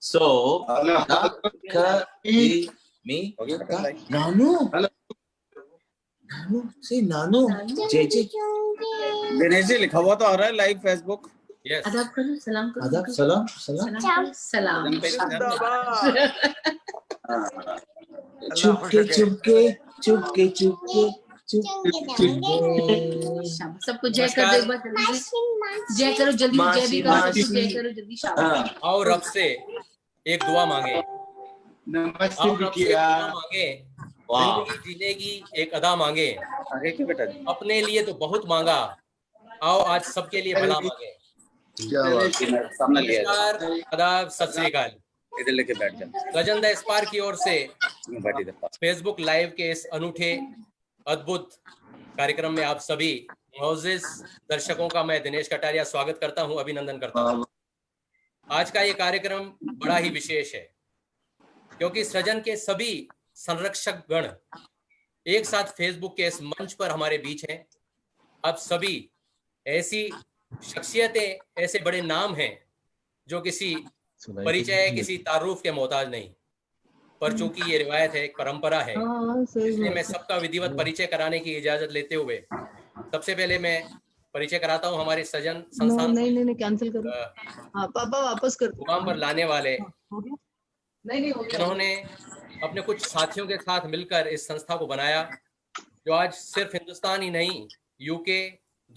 So, me, Nanu, see Nanu, JJ. Dinesh ji लिखा हुआ तो आ रहा है लाइव फेसबुक। यस, अदब करो, सलाम करो, अदब, सलाम, सलाम, सलाम। चुपके चुपके चुपके चुपके चुपके। सबको जय कर दो एक बार जल्दी से, जय करो जल्दी, जय भी करो, जय करो जल्दी। शाबाश। आओ रब से एक दुआ मांगे, नमस्ते आओ रब से एक बिटिया। दुआ मांगे, जिंदगी जीने की एक अदा मांगे। आगे क्यों बेटा? अपने लिए तो बहुत मांगा, आओ आज सबके लिए भला मांगे। नमस्कार, आदाब, सत श्री अकाल। इधर लेके बैठ जा। सृजन द स्पार्क की ओर से फेसबुक लाइव के इस अनूठे अद्भुत कार्यक्रम में आप सभी मोअज़्ज़िज़ दर्शकों का मैं दिनेश कटारिया स्वागत करता हूं, अभिनंदन करता हूं। आज का ये कार्यक्रम बड़ा ही विशेष है क्योंकि सृजन के सभी संरक्षक गण एक साथ फेसबुक के इस मंच पर हमारे बीच हैं। आप सभी ऐसी शख्सियतें, ऐसे बड़े नाम हैं जो किसी परिचय, किसी तारुफ के मोहताज नहीं, पर चूंकि ये रिवायत है, एक परंपरा है, इसलिए मैं सबका विधिवत परिचय कराने की इजाजत लेते हुए सबसे पहले मैं परिचय कराता हूं हमारे सृजन संस्थान नहीं कैंसिल करो, पापा वापस कर मुकाम पर लाने वाले, जिन्होंने अपने कुछ साथियों के साथ मिलकर इस संस्था को बनाया, जो आज सिर्फ हिंदुस्तान ही नहीं, यूके,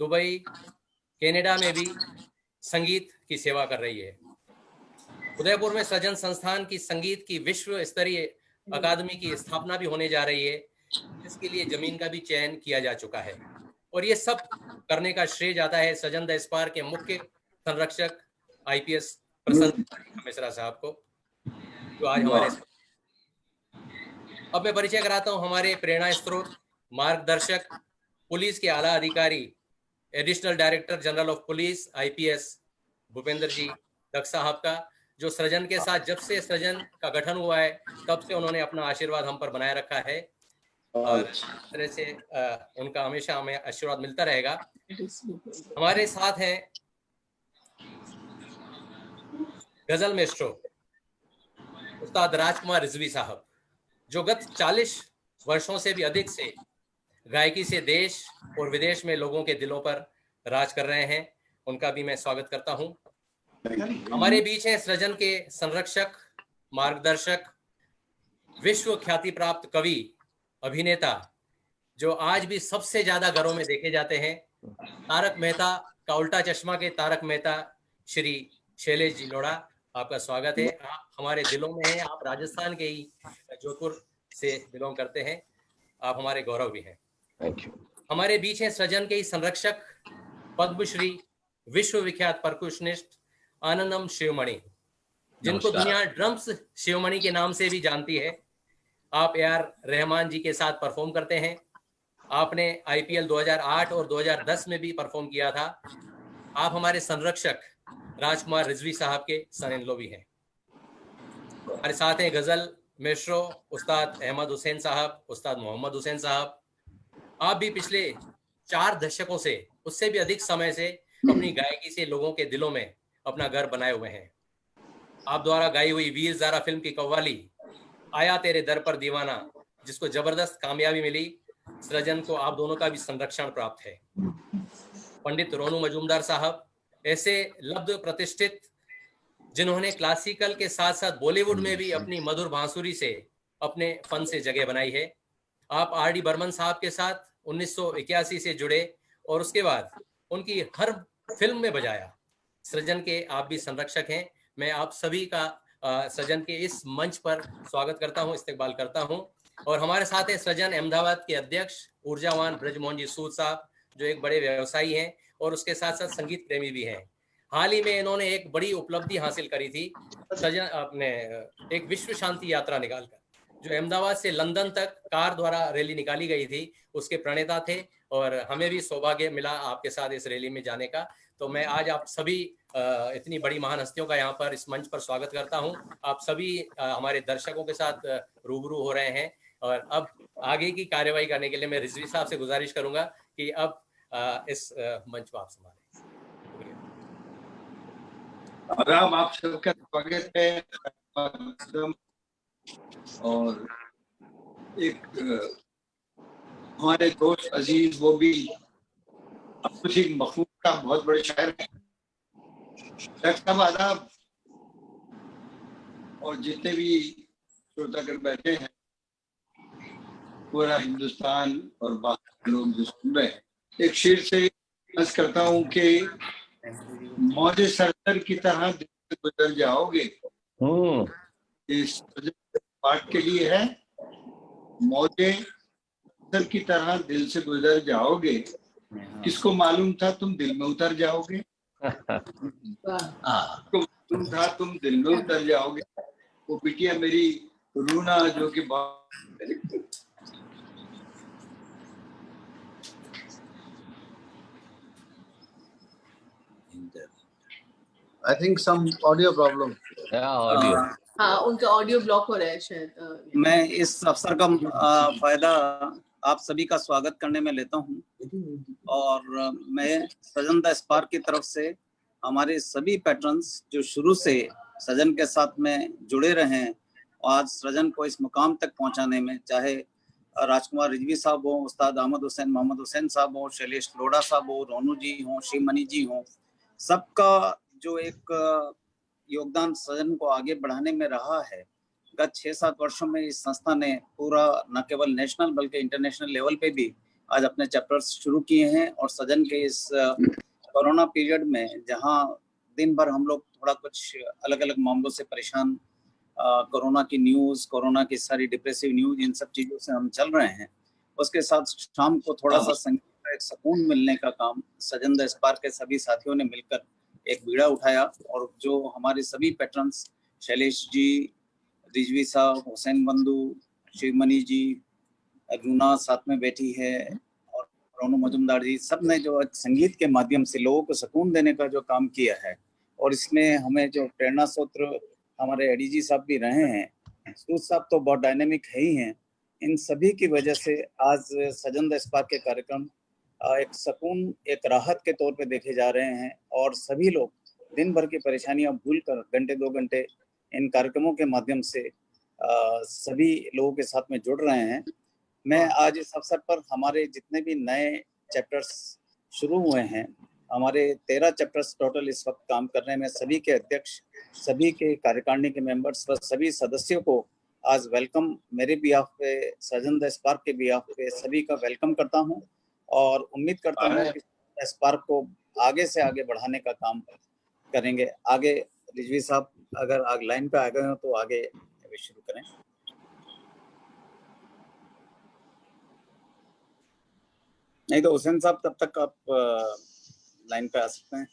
दुबई, कनाडा में भी संगीत की सेवा कर रही है। उदयपुर में सृजन संस्थान की संगीत की विश्व स्तरीय अकादमी की स्थापना भी होने जा रही है, जिसके लिए जमीन का भी चयन किया जा चुका है। और ये सब करने का श्रेय जाता है सृजन द स्पार्क के मुख्य संरक्षक IPS प्रसन्न मिश्रा साहब को, जो आज हमारे। अब मैं परिचय कराता हूं हमारे प्रेरणा स्रोत, मार्गदर्शक, पुलिस के आला अधिकारी, additional director general of police IPS Bhupendra ji Daksh साहब का, जो सृजन के साथ जब से सृजन का गठन हुआ है तब से उन्होंने अपना आशीर्वाद हम पर बनाए रखा है और इस तरह से उनका हमेशा हमें आशीर्वाद मिलता रहेगा। हमारे साथ हैं गजल मेस्ट्रो उस्ताद राजकुमार रिजवी साहब, जो गत 40 वर्षों से भी अधिक से गायकी से देश और विदेश में लोगों के दिलों पर राज कर रहे हैं। उनका भी मैं स्वागत करता हूं। हमारे बीच हैं सृजन के संरक्षक, मार्गदर्शक, विश्व ख्याति प्राप्त कवि, अभिनेता, जो आज भी सबसे ज्यादा घरों में देखे जाते हैं, तारक मेहता का उल्टा चश्मा के तारक मेहता श्री शैलेश जी लोढ़ा, आपका स्वागत है। आप हमारे दिलों में हैं, आप राजस्थान के ही जोधपुर से बिलोंग करते हैं, आप हमारे गौरव भी हैं। Thank you. हमारे बीच हैं सृजन के ही संरक्षक, पद्मश्री, विश्व विख्यात परकुशनिस्ट आनंदम शिवमणि, जिनको दुनिया ड्रम्स शिवमणि के नाम से भी जानती है। आप AR रहमान जी के साथ परफॉर्म करते हैं। आपने IPL 2008 और 2010 में भी परफॉर्म किया था। आप हमारे संरक्षक राजकुमार रिजवी साहब के सन इन लॉ भी हैं। हमारे साथ हैं गजल मेस्ट्रो उस्ताद अहमद हुसैन साहब, उस्ताद मोहम्मद हुसैन साहब। आप भी पिछले 4 दशकों से, उससे भी अधिक समय से अपनी गायकी से लोगों के दिलों में अपना घर बनाए हुए हैं। आप द्वारा गाई हुई वीर ज़ारा फिल्म की कव्वाली आया तेरे दर पर दीवाना, जिसको जबरदस्त कामयाबी मिली, सृजन को आप दोनों का भी संरक्षण प्राप्त है। पंडित रोनू मजूमदार साहब, ऐसे लब्ध प्रतिष्ठित, जिन्होंने क्लासिकल के साथ साथ बॉलीवुड में भी अपनी मधुर बांसुरी से अपने फन से जगह बनाई है। आप RD बर्मन साहब के साथ 1981 से जुड़े और उसके बाद उनकी हर फिल्म में बजाया। सृजन के आप भी संरक्षक हैं। मैं आप सभी का सृजन के इस मंच पर स्वागत करता हूं, इस्तकबाल करता हूं। और हमारे साथ हैं सृजन अहमदाबाद के अध्यक्ष ऊर्जावान ब्रजमोहन जी सूद साहब, जो एक बड़े व्यवसायी हैं और उसके साथ साथ संगीत प्रेमी भी हैं। हाल ही में इन्होंने एक बड़ी उपलब्धि हासिल करी थी, सृजन अपने एक विश्व शांति यात्रा निकालकर, जो अहमदाबाद से लंदन तक कार द्वारा रैली निकाली गई थी, उसके प्रणेता थे और हमें भी सौभाग्य मिला आपके साथ इस रैली में जाने का। तो मैं आज आप सभी इतनी बड़ी महान हस्तियों का यहाँ पर इस मंच पर स्वागत करता हूँ। आप सभी हमारे दर्शकों के साथ रूबरू हो रहे हैं और अब आगे की कार्यवाही करने के लिए मैं रिजवी साहब से गुजारिश करूंगा कि अब इस मंच को आप संभालें। आदाब, आप सबका स्वागत है माध्यम और एक हमारे दोस्त अजीज, वो भी कुछ एक मखलूक का बहुत बड़े शायर हैं। सब आदाब, और जितने भी श्रोतागण बैठे हैं, पूरा हिंदुस्तान और बाकी लोग जो सुन रहे हैं, एक शेर से अर्ज करता हूँ कि मौजे सरसर की तरह दिल से गुजर जाओगे। इस पाठ के लिए है, मौजे सरसर की तरह दिल से गुजर जाओगे, किसको मालूम था तुम दिल में उतर जाओगे। किसको मालूम था तुम दिल में उतर जाओगे। वो बिटिया मेरी रूना, जो कि I think some audio problem. Audio हाँ, उनका ऑडियो ब्लॉक हो रहा है शायद। मैं इस अवसर का फायदा आप सभी का स्वागत करने में लेता हूं, और मैं सजन द स्पार्क की तरफ से हमारे सभी पैट्रन्स जो शुरू से सजन के साथ में जुड़े रहे हैं, आज सजन को इस मुकाम तक पहुंचाने में, चाहे राजकुमार रिजवी साहब हो, उस्ताद अहमद हुसैन मोहम्मद हुसैन साहब हो, शैलेश लोढ़ा साहब हो, रोनू जी हो, शिवमणि जी हो, सबका जो एक योगदान सजन को आगे बढ़ाने में रहा है। गत 6-7 वर्षों में इस संस्था ने पूरा न केवल नेशनल बल्कि इंटरनेशनल लेवल पे भी आज अपने चैप्टर्स शुरू किए हैं। और सजन के इस कोरोना पीरियड में, जहां दिन भर हम लोग थोड़ा कुछ अलग अलग मामलों से परेशान, कोरोना की न्यूज़, कोरोना की सारी डिप्रेसिव न्यूज़, इन सब चीज़ों से हम चल रहे हैं, उसके साथ शाम को थोड़ा सा संगीत का एक सुकून मिलने का काम सजन द स्पार्क के सभी साथियों ने मिलकर एक बीड़ा उठाया। और जो हमारे सभी पैट्रन्स, शैलेश जी, रिजवी साहब, हुसैन बंधु, शिवमणि जी, रूना साथ में बैठी है, और रोनू मजुमदार जी, सब ने जो संगीत के माध्यम से लोगों को सुकून देने का जो काम किया है, और इसमें हमें जो प्रेरणा सूत्र हमारे एडीजी साहब भी रहे हैं, सूद साहब तो बहुत डायनेमिक है ही हैं, इन सभी की वजह से आज सजन द स्पार्क के कार्यक्रम एक सुकून, एक राहत के तौर पे देखे जा रहे हैं। और सभी लोग दिन भर की परेशानियां भूलकर घंटे 2 घंटे इन कार्यक्रमों के माध्यम से सभी लोगों के साथ में जुड़ रहे हैं। मैं आज इस अवसर पर हमारे जितने भी नए चैप्टर्स शुरू हुए हैं, हमारे 13 चैप्टर्स टोटल इस वक्त काम कर रहे हैं, मैं सभी के अध्यक्ष, सभी के कार्यकारिणी के मेंबर्स व सभी सदस्यों को आज वेलकम, मेरे बिहाफ पे, सजन द स्पार्क के बिहाफ पे सभी का वेलकम करता हूं, और उम्मीद करता हूं कि स्पार्क को आगे से आगे बढ़ाने का काम करेंगे। आगे रिजवी साहब अगर आग लाइन पे आ गए हो तो आगे शुरू करें। नहीं तो हुसैन साहब तब तक आप लाइन पे आ सकते हैं।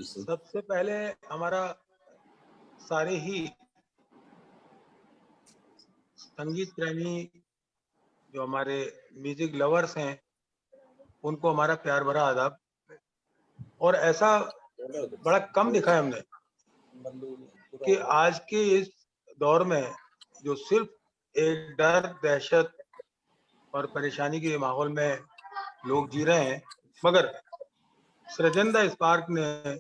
सबसे पहले हमारा सारे ही संगीत प्रेमी जो हमारे म्यूजिक लवर्स हैं, उनको हमारा प्यार भरा आदाब। और ऐसा बड़ा कम दिखा है हमने कि आज के इस दौर में जो सिर्फ एक डर, दहशत और परेशानी के माहौल में लोग जी रहे हैं, मगर सजन द स्पार्क ने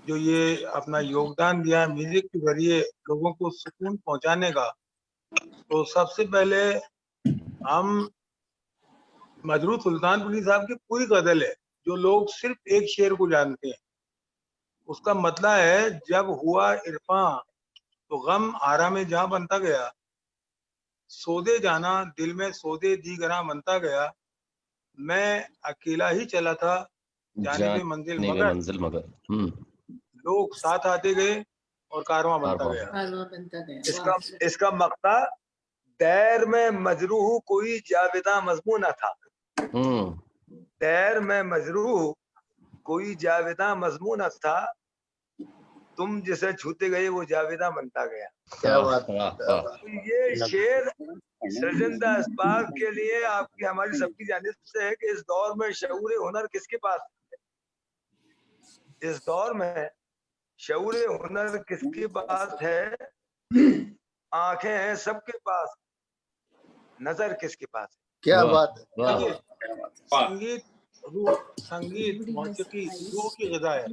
जो ये अपना योगदान दिया म्यूजिक के जरिए लोगों को सुकून पहुंचाने का, तो सबसे पहले हम मजरूर सुल्तानपुरी साहब की पूरी गजल है, जो लोग सिर्फ एक शेर को जानते हैं। उसका मतलब है, जब हुआ इरफान तो गम आराम जहां बनता गया, सौदे जाना दिल में सौदे दीगरा बनता गया, मैं अकेला ही चला था जाने पे मंजिल मगर लोग साथ आते गए और कारवां बनता गया। इसका मकसद, दैर में मजरूह कोई जावेदा मजमू न था, दैर में मजरूह कोई जावेदा मजमू न था, तुम जिसे छूते गए वो जावेदा बनता गया। क्या बात। तो ये शेर सजन द स्पार्क के लिए आपकी हमारी सबकी जानिब से है कि इस दौर में शऊर हुनर किसके पास है, इस दौर में शऊर हुनर किसके पास है, आंखें हैं सबके पास, नजर किसके पास है। क्या बात है। संगीत रूह, संगीत मौसीकी रूह की ग़िज़ा है।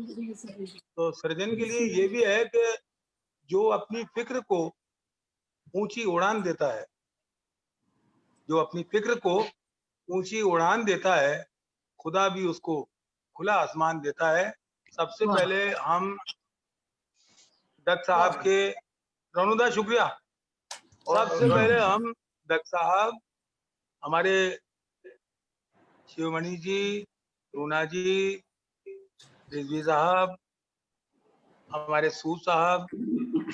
तो सृजन के लिए ये भी है कि जो अपनी फिक्र को ऊंची उड़ान देता है, जो अपनी फिक्र को ऊंची उड़ान देता है, खुदा भी उसको खुला आसमान देता है। सबसे वाह। पहले हम दत्त साहब के, रोनुदा शुक्रिया। सबसे पहले हम दत्त साहब, हमारे शिवमणि जी, रूना जी, रिजवी साहब, हमारे सूद साहब,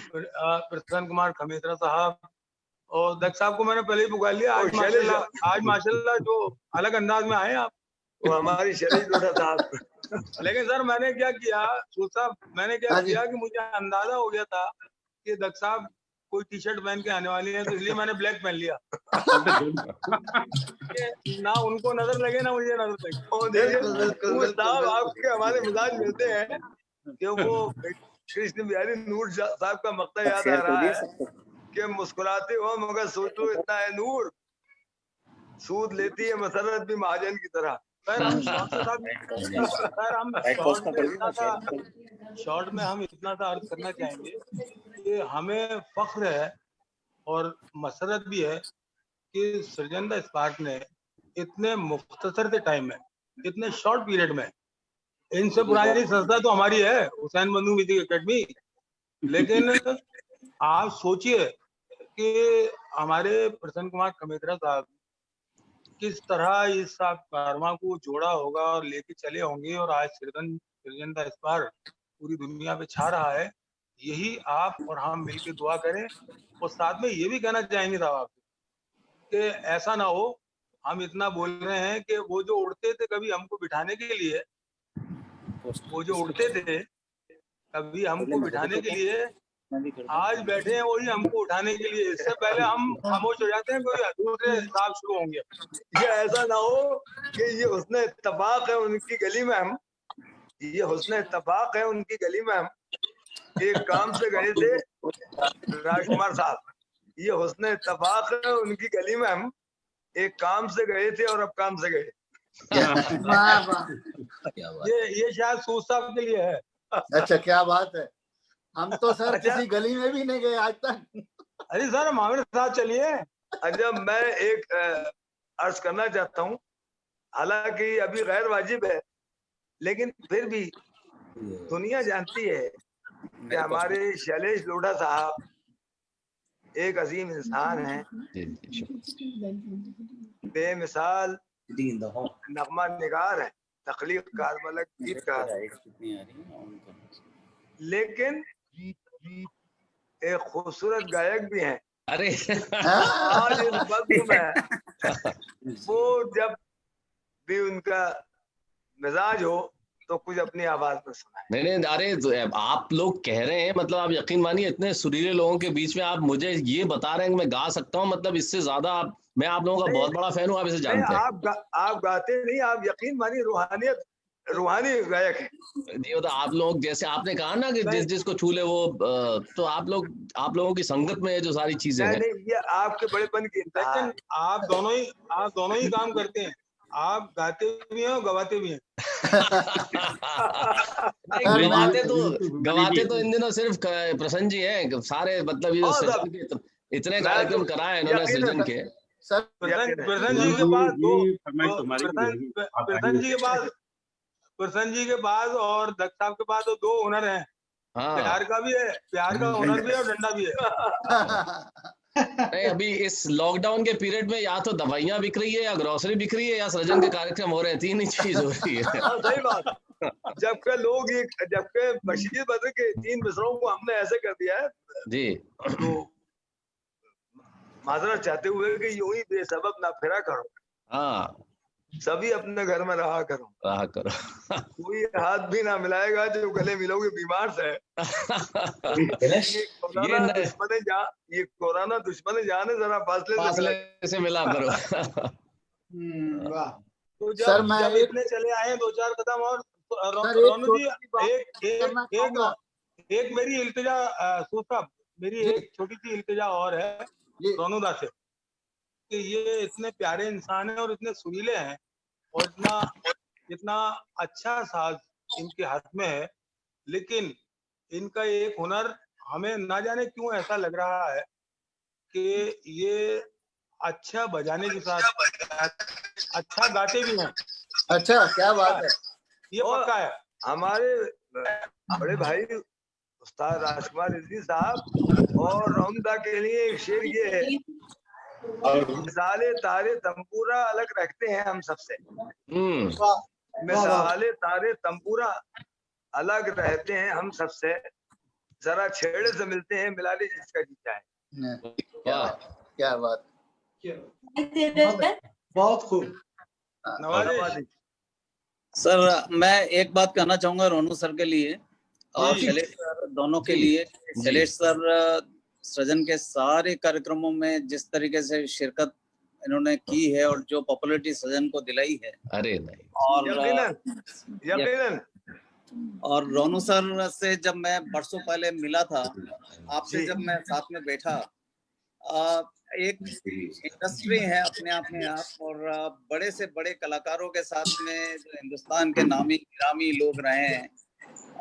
प्रसन्न कुमार खमेत्रा साहब और दत्त साहब को मैंने पहले ही पुकार लिया। आज माशाल्लाह जो अलग अंदाज में आए आप, वो हमारी शैलेश लोढ़ा साहब। लेकिन सर मैंने क्या किया, सूद साहब, मैंने क्या हाँ जी। किया कि मुझे अंदाजा हो गया था कि दत्त साहब कोई टी शर्ट पहन के आने वाली है, तो इसलिए मैंने ब्लैक पहन लिया कि ना उनको नजर लगे ना मुझे नजर लगे। और देखिए बिल्कुल, बिल्कुल, वो बिल्कुल, साहब बिल्कुल। आपके हमारे मिजाज मिलते हैं कि वो कृष्ण बिहारी नूर साहब का मक्ता याद आ रहा है कि मुस्कुराते हो मगर सोचो इतना है नूर, सूद लेती है मसरत भी महाजन की तरह। सर हम शॉर्ट के साथ, सर हम शॉर्ट में हम इतना सा अर्ज करना चाहेंगे कि हमें फख्र है और मसरत भी है कि सृजन द स्पार्क ने इतने मुख्तसर से टाइम में, इतने शॉर्ट पीरियड में, इनसे पुरानी संस्था तो हमारी है हुसैन बंधु म्यूजिक एकेडमी, लेकिन आप सोचिए कि हमारे प्रसन्न कुमार खमेत्रा साहब किस तरह इस कारवां को जोड़ा होगा और लेके चले होंगे, और आज सृजन द स्पार्क पूरी दुनिया पे छा रहा है। यही आप और हम मिलकर दुआ करें। और साथ में ये भी कहना चाहेंगे साहब आपसे कि ऐसा ना हो, हम इतना बोल रहे हैं कि वो जो उड़ते थे कभी हमको बिठाने के लिए, वो जो उड़ते थे कभी हमको बिठाने के लिए, आज बैठे हैं वही हमको उठाने के लिए। इससे पहले हम खामोश हो जाते हैं, कोई दूसरे साहब शुरू होंगे। ये ऐसा ना हो कि ये हुस्न इत्तफाक है उनकी गली में हम, ये हुस्न इत्तफाक है उनकी गली में हम एक काम से गए थे राजकुमार साहब, ये हुस्न इत्तफाक है उनकी गली में हम एक काम से गए थे और अब काम से गए। वाह वाह। ये शायद सूद साहब के लिए है। अच्छा, क्या बात है। हम तो सर अच्छा। किसी गली में भी नहीं गए आज तक। अरे सर हम हमारे साथ चलिए। अच्छा मैं एक अर्ज करना चाहता हूँ, हालांकि अभी गैर वाजिब है, लेकिन फिर भी दुनिया जानती है कि हमारे शैलेश लोढ़ा साहब एक अजीम इंसान हैं, बेमिसाल नगमा निगार है, तख्लीक कार मलक गीतकार, लेकिन एक खूबसूरत गायक भी हैं। अरे आज इस वक्त में वो जब भी उनका मिजाज हो तो कुछ अपनी आवाज में सुनाए। नहीं, अरे आप लोग कह रहे हैं, मतलब आप यकीन मानिए इतने सुरीले लोगों के बीच में आप मुझे ये बता रहे हैं कि मैं गा सकता हूँ, मतलब इससे ज्यादा मैं आप लोगों का बहुत बड़ा फैन हूँ, आप इसे जानते हैं। आप गाते नहीं, आप यकीन मानिए रूहानी गायक है जी। वो तो आप लोग जैसे आपने कहा ना कि जिस जिसको छू ले वो, तो आप लोगों की संगत में जो सारी चीजें हैं, नहीं, ये आपके बड़ेपन की इंतहा है। लेकिन आप दोनों ही काम करते हैं, आप गाते भी हैं और गवाते भी हैं। गवाते तो इन दिनों सिर्फ प्रसन्न जी हैं, सारे मतलब ये सृजन के इतने कार्यक्रम कराए इन्होंने सृजन के। प्रसन्न जी के पास प्रसन्न जी के पास और दत्त साहब के पास तो दो हुनर हैं। हाँ। प्यार का भी है, प्यार का हुनर भी है और डंडा भी है। नहीं, अभी इस लॉकडाउन के पीरियड में या तो दवाइयाँ बिक रही है, या ग्रोसरी बिक रही है, या सृजन के कार्यक्रम हो रहे हैं, तीन ही चीज हो रही है। सही बात। जबकि बशीर बद्र के 3 मिसरों को हमने ऐसे कर दिया है जी, तो माजरत चाहते हुए कि यूं ही बेसबब ना फिरा करो, हाँ, सभी अपने घर में रहा करो, कोई हाथ भी ना मिलाएगा जो गले मिलोगे बीमार से। ये कोरोना दुश्मन जाने जरा फासले से मिला करो। तो जब इतने चले आए 2-4 कदम, और रोनू जी एक मेरी इल्तिजा, सूद साहब मेरी एक छोटी सी इल्तिजा और है रोनू दा से, कि ये इतने प्यारे इंसान हैं और इतने सुरीले हैं और इतना अच्छा साज इनके हाथ में है, लेकिन इनका एक हुनर हमें ना जाने क्यों ऐसा लग रहा है कि ये अच्छा बजाने के साथ अच्छा गाते भी हैं। अच्छा, क्या बात है। ये पक्का है। हमारे बड़े भाई उस्ताद राजकुमार रिजवी साहब और रौनदा के लिए एक शेर ये है, मिसाले तारे तंबूरा अलग रखते हैं हम सबसे। मिसाले तारे तंबूरा अलग रहते हैं हम सबसे, जरा छेड़े से मिलते हैं मिला ले जिसका जी चाहे। क्या बात। बहुत खूब नवाजी। सर मैं एक बात कहना चाहूंगा रोनू सर के लिए और शैलेश सर दोनों के लिए। शैलेश सर सृजन के सारे कार्यक्रमों में जिस तरीके से शिरकत इन्होंने की है और जो पॉपुलैरिटी सृजन को दिलाई है, अरे नहीं, यकीनन। और रोनू सर से जब मैं बरसों पहले मिला था, आपसे जब मैं साथ में बैठा, एक इंडस्ट्री है अपने आप में आप, और बड़े से बड़े कलाकारों के साथ में जो हिंदुस्तान के नामी गिरामी लोग रहे हैं,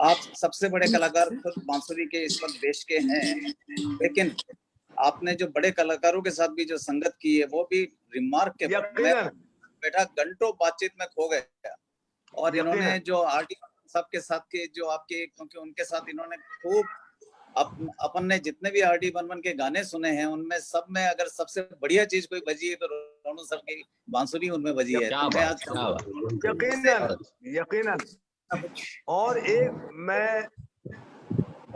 आप सबसे बड़े कलाकार खुद बांसुरी के इस वक्त देश के हैं, लेकिन आपने जो बड़े कलाकारों के साथ भी जो संगत की है वो भी रिमार्क के बैठा घंटों बातचीत में खो गया। और इन्होंने जो आरटी सबके साथ के जो आपके, क्योंकि उनके साथ इन्होंने खूब अपन ने जितने भी आरडी बर्मन के गाने सुने हैं उनमें सब में अगर सबसे बढ़िया चीज कोई बजी है तो रोनू सर की बांसुरी उनमें बजी है। यकीनन। और एक मैं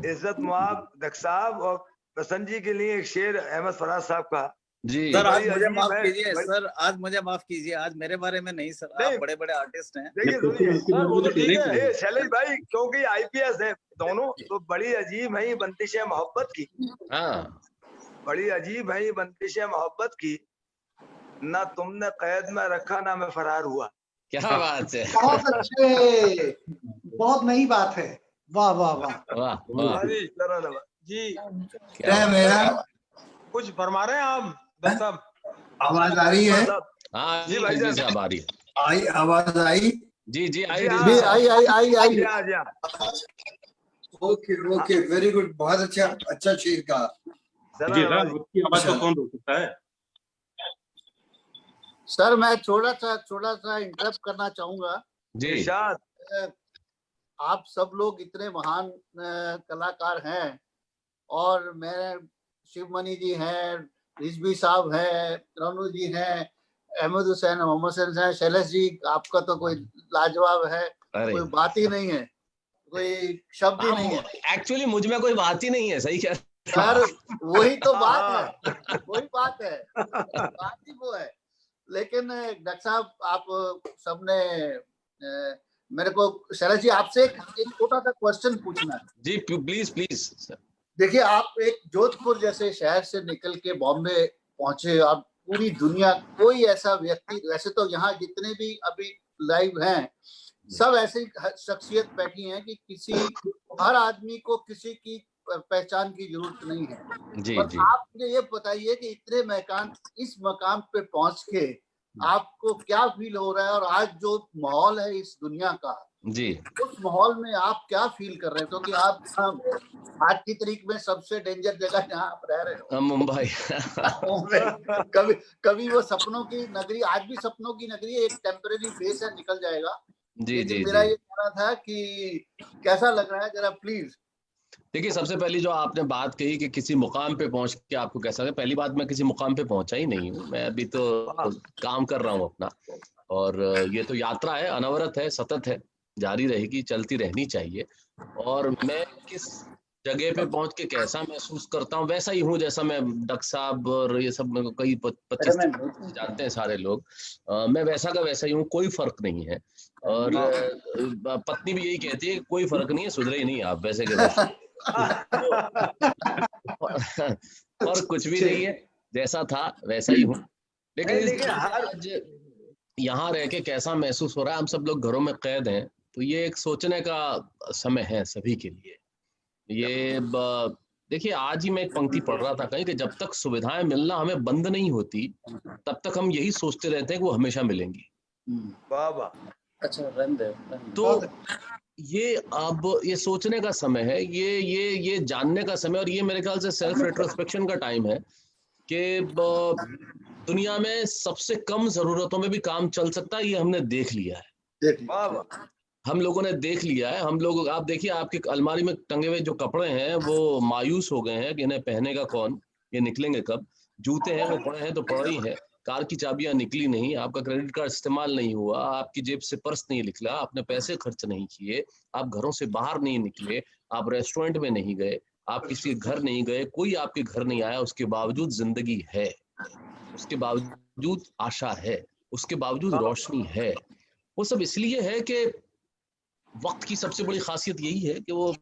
इज्जत मुआब दख साहब और बसंत जी के लिए एक शेर अहमद फराज साहब का। जी सर, आज मुझे माफ कीजिए सर, आज मुझे माफ कीजिए, आज मेरे बारे में नहीं सर, आप बड़े बड़े आर्टिस्ट हैं। देखिए सुनिए, वो तो ठीक है शैलेश भाई, क्योंकि आईपीएस है दोनों, तो बड़ी अजीब है बंदिश मोहब्बत की। बड़ी अजीब है बंदिश मोहब्बत की, ना तुमने कैद में रखा ना मैं फरार हुआ। क्या बात है, बहुत अच्छे, बहुत नई बात है। वाह वाह वाह वाह जी। क्या मेरा कुछ फरमा रहे हैं आप साहब? आवाज आ रही है? हाँ जी भाई जी साहब आ रही है। आई आवाज आई? जी जी आई आई। ओके वेरी गुड, बहुत अच्छा शेर का। उसकी आवाज तो कौन रोक सकता है? सर मैं थोड़ा सा इंटरप्ट करना चाहूंगा जी। आप सब लोग इतने महान कलाकार हैं, और मैं शिवमणि जी हैं, रिजवी साहब हैं, रोनू जी हैं, अहमद हुसैन, मोहम्मद हुसैन हैं, शैलेश जी, आपका तो कोई लाजवाब है, कोई बात ही नहीं है, कोई शब्द ही नहीं है। एक्चुअली मुझ में कोई बात ही नहीं है, सही कह सर, वही तो बात है, वही बात है, बात ही वो है। लेकिन डॉक्टर साहब, आप सबने मेरे को, शैलेश जी आपसे एक छोटा सा क्वेश्चन पूछना है। जी प्लीज प्लीज। देखिए, आप एक जोधपुर जैसे शहर से निकल के बॉम्बे पहुंचे, और पूरी दुनिया, कोई ऐसा व्यक्ति, वैसे तो यहाँ जितने भी अभी लाइव हैं सब ऐसी शख्सियत बैठी हैं कि हर आदमी को किसी की पहचान की जरूरत नहीं है। जी, पर जी। आप मुझे ये बताइए कि इस मकाम पे पहुंच के आपको क्या फील हो रहा है, और आज जो माहौल है इस दुनिया का, जी, उस माहौल में आप क्या फील कर रहे हैं? क्योंकि आप आज की तारीख में सबसे डेंजर जगह जहाँ आप रह रहे हो, मुंबई। कभी वो सपनों की नगरी, आज भी सपनों की नगरी है, एक टेम्परेरी फेस है, निकल जाएगा। जी जी। मेरा ये कहना था कि कैसा लग रहा है, जरा प्लीज। देखिए, सबसे पहली जो आपने बात कही कि किसी मुकाम पे पहुंच के आपको कैसा लगा, पहली बात, मैं किसी मुकाम पे पहुंचा ही नहीं हूँ, मैं अभी तो काम कर रहा हूँ अपना, और ये तो यात्रा है, अनवरत है, सतत है, जारी रहेगी, चलती रहनी चाहिए। और मैं किस जगह पे पहुंच के कैसा महसूस करता हूँ, वैसा ही हूँ जैसा मैं, डॉक्टर साहब और ये सब कई 25 जानते हैं सारे लोग, मैं वैसा का वैसा ही हूँ, कोई फर्क नहीं है। और पत्नी भी यही कहती है, कोई फर्क नहीं है, सुधरे ही नहीं आप, वैसे के वैसे। और कुछ भी नहीं है, जैसा था वैसा ही हूँ। लेकिन आज यहाँ रह के कैसा महसूस हो रहा है, हम सब लोग घरों में कैद हैं, तो ये एक सोचने का समय है सभी के लिए। ये देखिए, आज ही मैं एक पंक्ति पढ़ रहा था कहीं कि जब तक सुविधाएं मिलना हमें बंद नहीं होती, तब तक हम यही सोचते रहते हैं कि वो हमेशा मिलेंगी। वाह वाह, अच्छा, तो ये अब ये सोचने का समय है, ये जानने का समय, और ये मेरे ख्याल से सेल्फ रेट्रोस्पेक्शन का टाइम है कि दुनिया में सबसे कम जरूरतों में भी काम चल सकता है, ये हमने देख लिया है। हम लोगों ने देख लिया है। हम लोग, आप देखिए आपकी अलमारी में टंगे हुए जो कपड़े हैं वो मायूस हो गए हैं कि इन्हें पहनेगा कौन, ये निकलेंगे कब। जूते हैं वो पड़े हैं तो पड़े ही हैं। कार की चाबियां निकली नहीं, आपका क्रेडिट कार्ड इस्तेमाल नहीं हुआ, आपकी जेब से पर्स नहीं निकला, आपने पैसे खर्च नहीं किए, आप घरों से बाहर नहीं निकले, आप रेस्टोरेंट में नहीं गए, आप किसी के घर नहीं गए, कोई आपके घर नहीं आया, उसके बावजूद जिंदगी है, उसके बावजूद आशा है, उसके बावजूद रोशनी है। वो सब इसलिए है कि वक्त की सबसे बड़ी खासियत यही है कि वो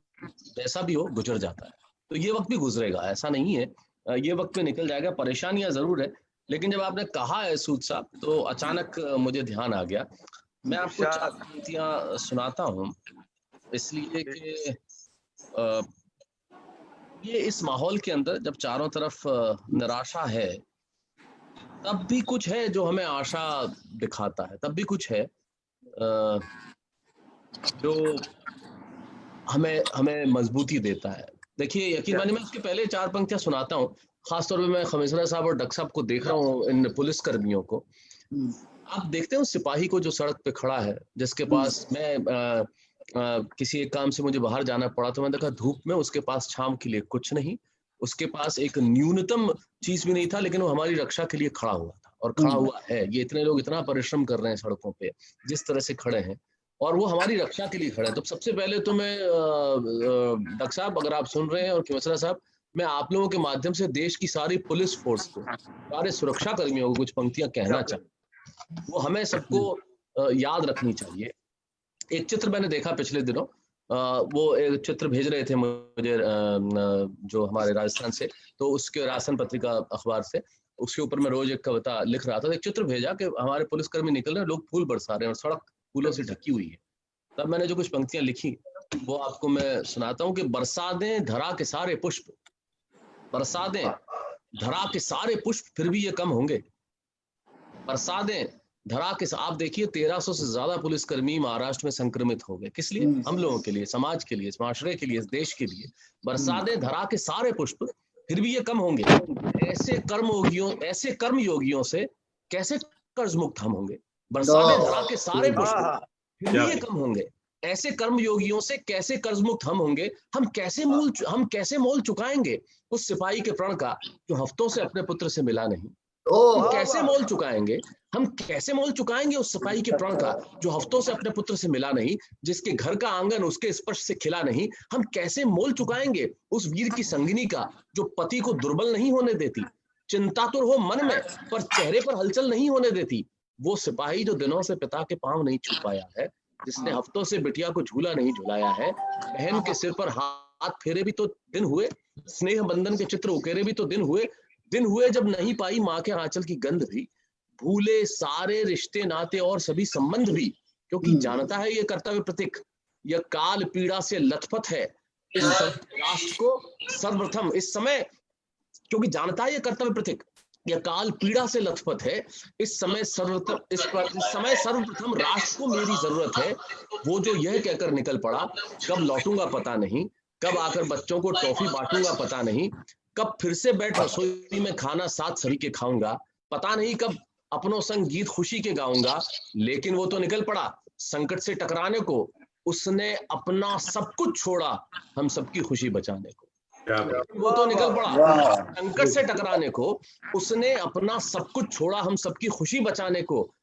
जैसा भी हो गुजर जाता है। तो ये वक्त भी गुजरेगा, ऐसा नहीं है, ये वक्त पे निकल जाएगा। परेशानियां जरूर है, लेकिन जब आपने कहा है सूद साहब तो अचानक मुझे ध्यान आ गया। मैं आपको 4 पंक्तियां सुनाता हूँ, इसलिए कि ये इस माहौल के अंदर जब चारों तरफ निराशा है, तब भी कुछ है जो हमें आशा दिखाता है, तब भी कुछ है जो हमें मजबूती देता है। देखिए यकीन मानिए, मैं उसके पहले 4 पंक्तियां सुनाता हूँ। खासतौर पे मैं खमीसरा साहब और डॉक्टर साहब को देख रहा हूँ, इन पुलिस कर्मियों को। आप देखते हो सिपाही को जो सड़क पे खड़ा है, जिसके पास मैं किसी एक काम से मुझे बाहर जाना पड़ा तो मैं देखा धूप में उसके पास छांव के लिए कुछ नहीं, उसके पास एक न्यूनतम चीज भी नहीं था, लेकिन वो हमारी रक्षा के लिए खड़ा हुआ था और खड़ा हुआ है। ये इतने लोग इतना परिश्रम कर रहे हैं सड़कों पे, जिस तरह से खड़े हैं, और वो हमारी रक्षा के लिए खड़े हैं। तो सबसे पहले तो मैं डॉक्टर साहब अगर आप सुन रहे हैं और खमीसरा साहब, मैं आप लोगों के माध्यम से देश की सारी पुलिस फोर्स को, सारे सुरक्षा कर्मियों को कुछ पंक्तियां कहना चाहूँ। वो हमें सबको याद रखनी चाहिए। एक चित्र मैंने देखा पिछले दिनों, वो एक चित्र भेज रहे थे मुझे जो हमारे राजस्थान से, तो उसके राजस्थान पत्रिका अखबार से, उसके ऊपर मैं रोज एक कविता लिख रहा था। एक चित्र भेजा कि हमारे पुलिसकर्मी निकल रहे हैं, लोग फूल बरसा रहे हैं और सड़क फूलों से ढकी हुई है। तब मैंने जो कुछ पंक्तियां लिखी वो आपको मैं सुनाता हूँ कि बरसा दें धरा के सारे पुष्प, बरसा दें धरा के सारे पुष्प, फिर भी ये कम होंगे। बरसा दें धरा के, आप देखिए 1300 से ज्यादा पुलिसकर्मी महाराष्ट्र में संक्रमित हो गए। किस लिए? हम लोगों के लिए, समाज के लिए, माशरे के लिए, देश के लिए। बरसा दें धरा के सारे पुष्प, फिर भी ये कम होंगे। ऐसे कर्म योगियों से कैसे कर्ज मुक्त हम होंगे? बरसा दें धरा के सारे पुष्प, फिर भी ये कम होंगे। ऐसे कर्म योगियों से कैसे कर्ज मुक्त हम होंगे? हम कैसे मोल चुकाएंगे उस सिपाही के प्रण का जो हफ्तों से अपने पुत्र से मिला नहीं? हम कैसे मोल चुकाएंगे? हम कैसे मोल चुकाएंगे उस सिपाही के प्रण का जो हफ्तों से अपने पुत्र से मिला नहीं, जिसके घर का आंगन उसके स्पर्श से खिला नहीं? हम कैसे मोल चुकाएंगे उस वीर की संगिनी का जो पति को दुर्बल नहीं होने देती, चिंतातुर हो मन में पर चेहरे पर हलचल नहीं होने देती? वो सिपाही जो दिनों से पिता के पांव नहीं छू पाया है, जिसने हफ्तों से बिटिया को झूला नहीं झुलाया है, बहन के सिर पर हाथ फेरे भी तो दिन हुए, स्नेह बंधन के चित्र उकेरे भी तो दिन हुए जब नहीं पाई माँ के आंचल की गंध भी, भूले सारे रिश्ते नाते और सभी संबंध भी, क्योंकि जानता है ये कर्तव्य प्रतीक यह काल पीड़ा से लथपथ है इस राष्ट्र को सर्वप्रथम इस समय, क्योंकि जानता है ये कर्तव्य प्रतीक यह काल पीड़ा से लथपथ है इस समय सर्वप्रथम राष्ट्र को मेरी जरूरत है। वो जो यह कहकर निकल पड़ा, कब लौटूंगा पता नहीं, कब आकर बच्चों को टॉफी बांटूंगा पता नहीं, कब फिर से बैठ रसोई में खाना साथ सभी के खाऊंगा पता नहीं, कब अपनों संग गीत खुशी के गाऊंगा। लेकिन वो तो निकल पड़ा संकट से टकराने को, उसने अपना सब कुछ छोड़ा हम सबकी खुशी बचाने को। वो तो निकल पड़ा संकट से टकराने को, उसने अपना सब कुछ छोड़ा हम सबकी खुशी बचाने को।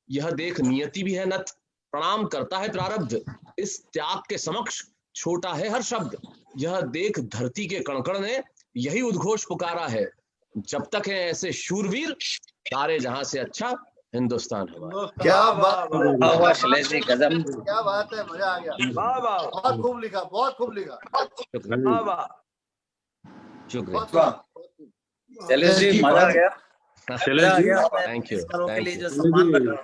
यह देख नियति भी है नत, प्रणाम करता है प्रारब्ध, इस त्याग के समक्ष छोटा है हर शब्द। यह देख धरती के कणकण ने यही उद्घोष पुकारा है, जब तक है ऐसे शूरवीर सारे जहां से अच्छा हिंदुस्तान हमारा। क्या बात शैलेश जी, गजब, क्या बात है, मजा आ गया। बहुत खूब लिखा, बहुत खूब लिखा। शुक्रिया शैलेश जी, मजा आ गया। Shailesh ji, thank you. के लिए जो सम्मान रख रहे हो।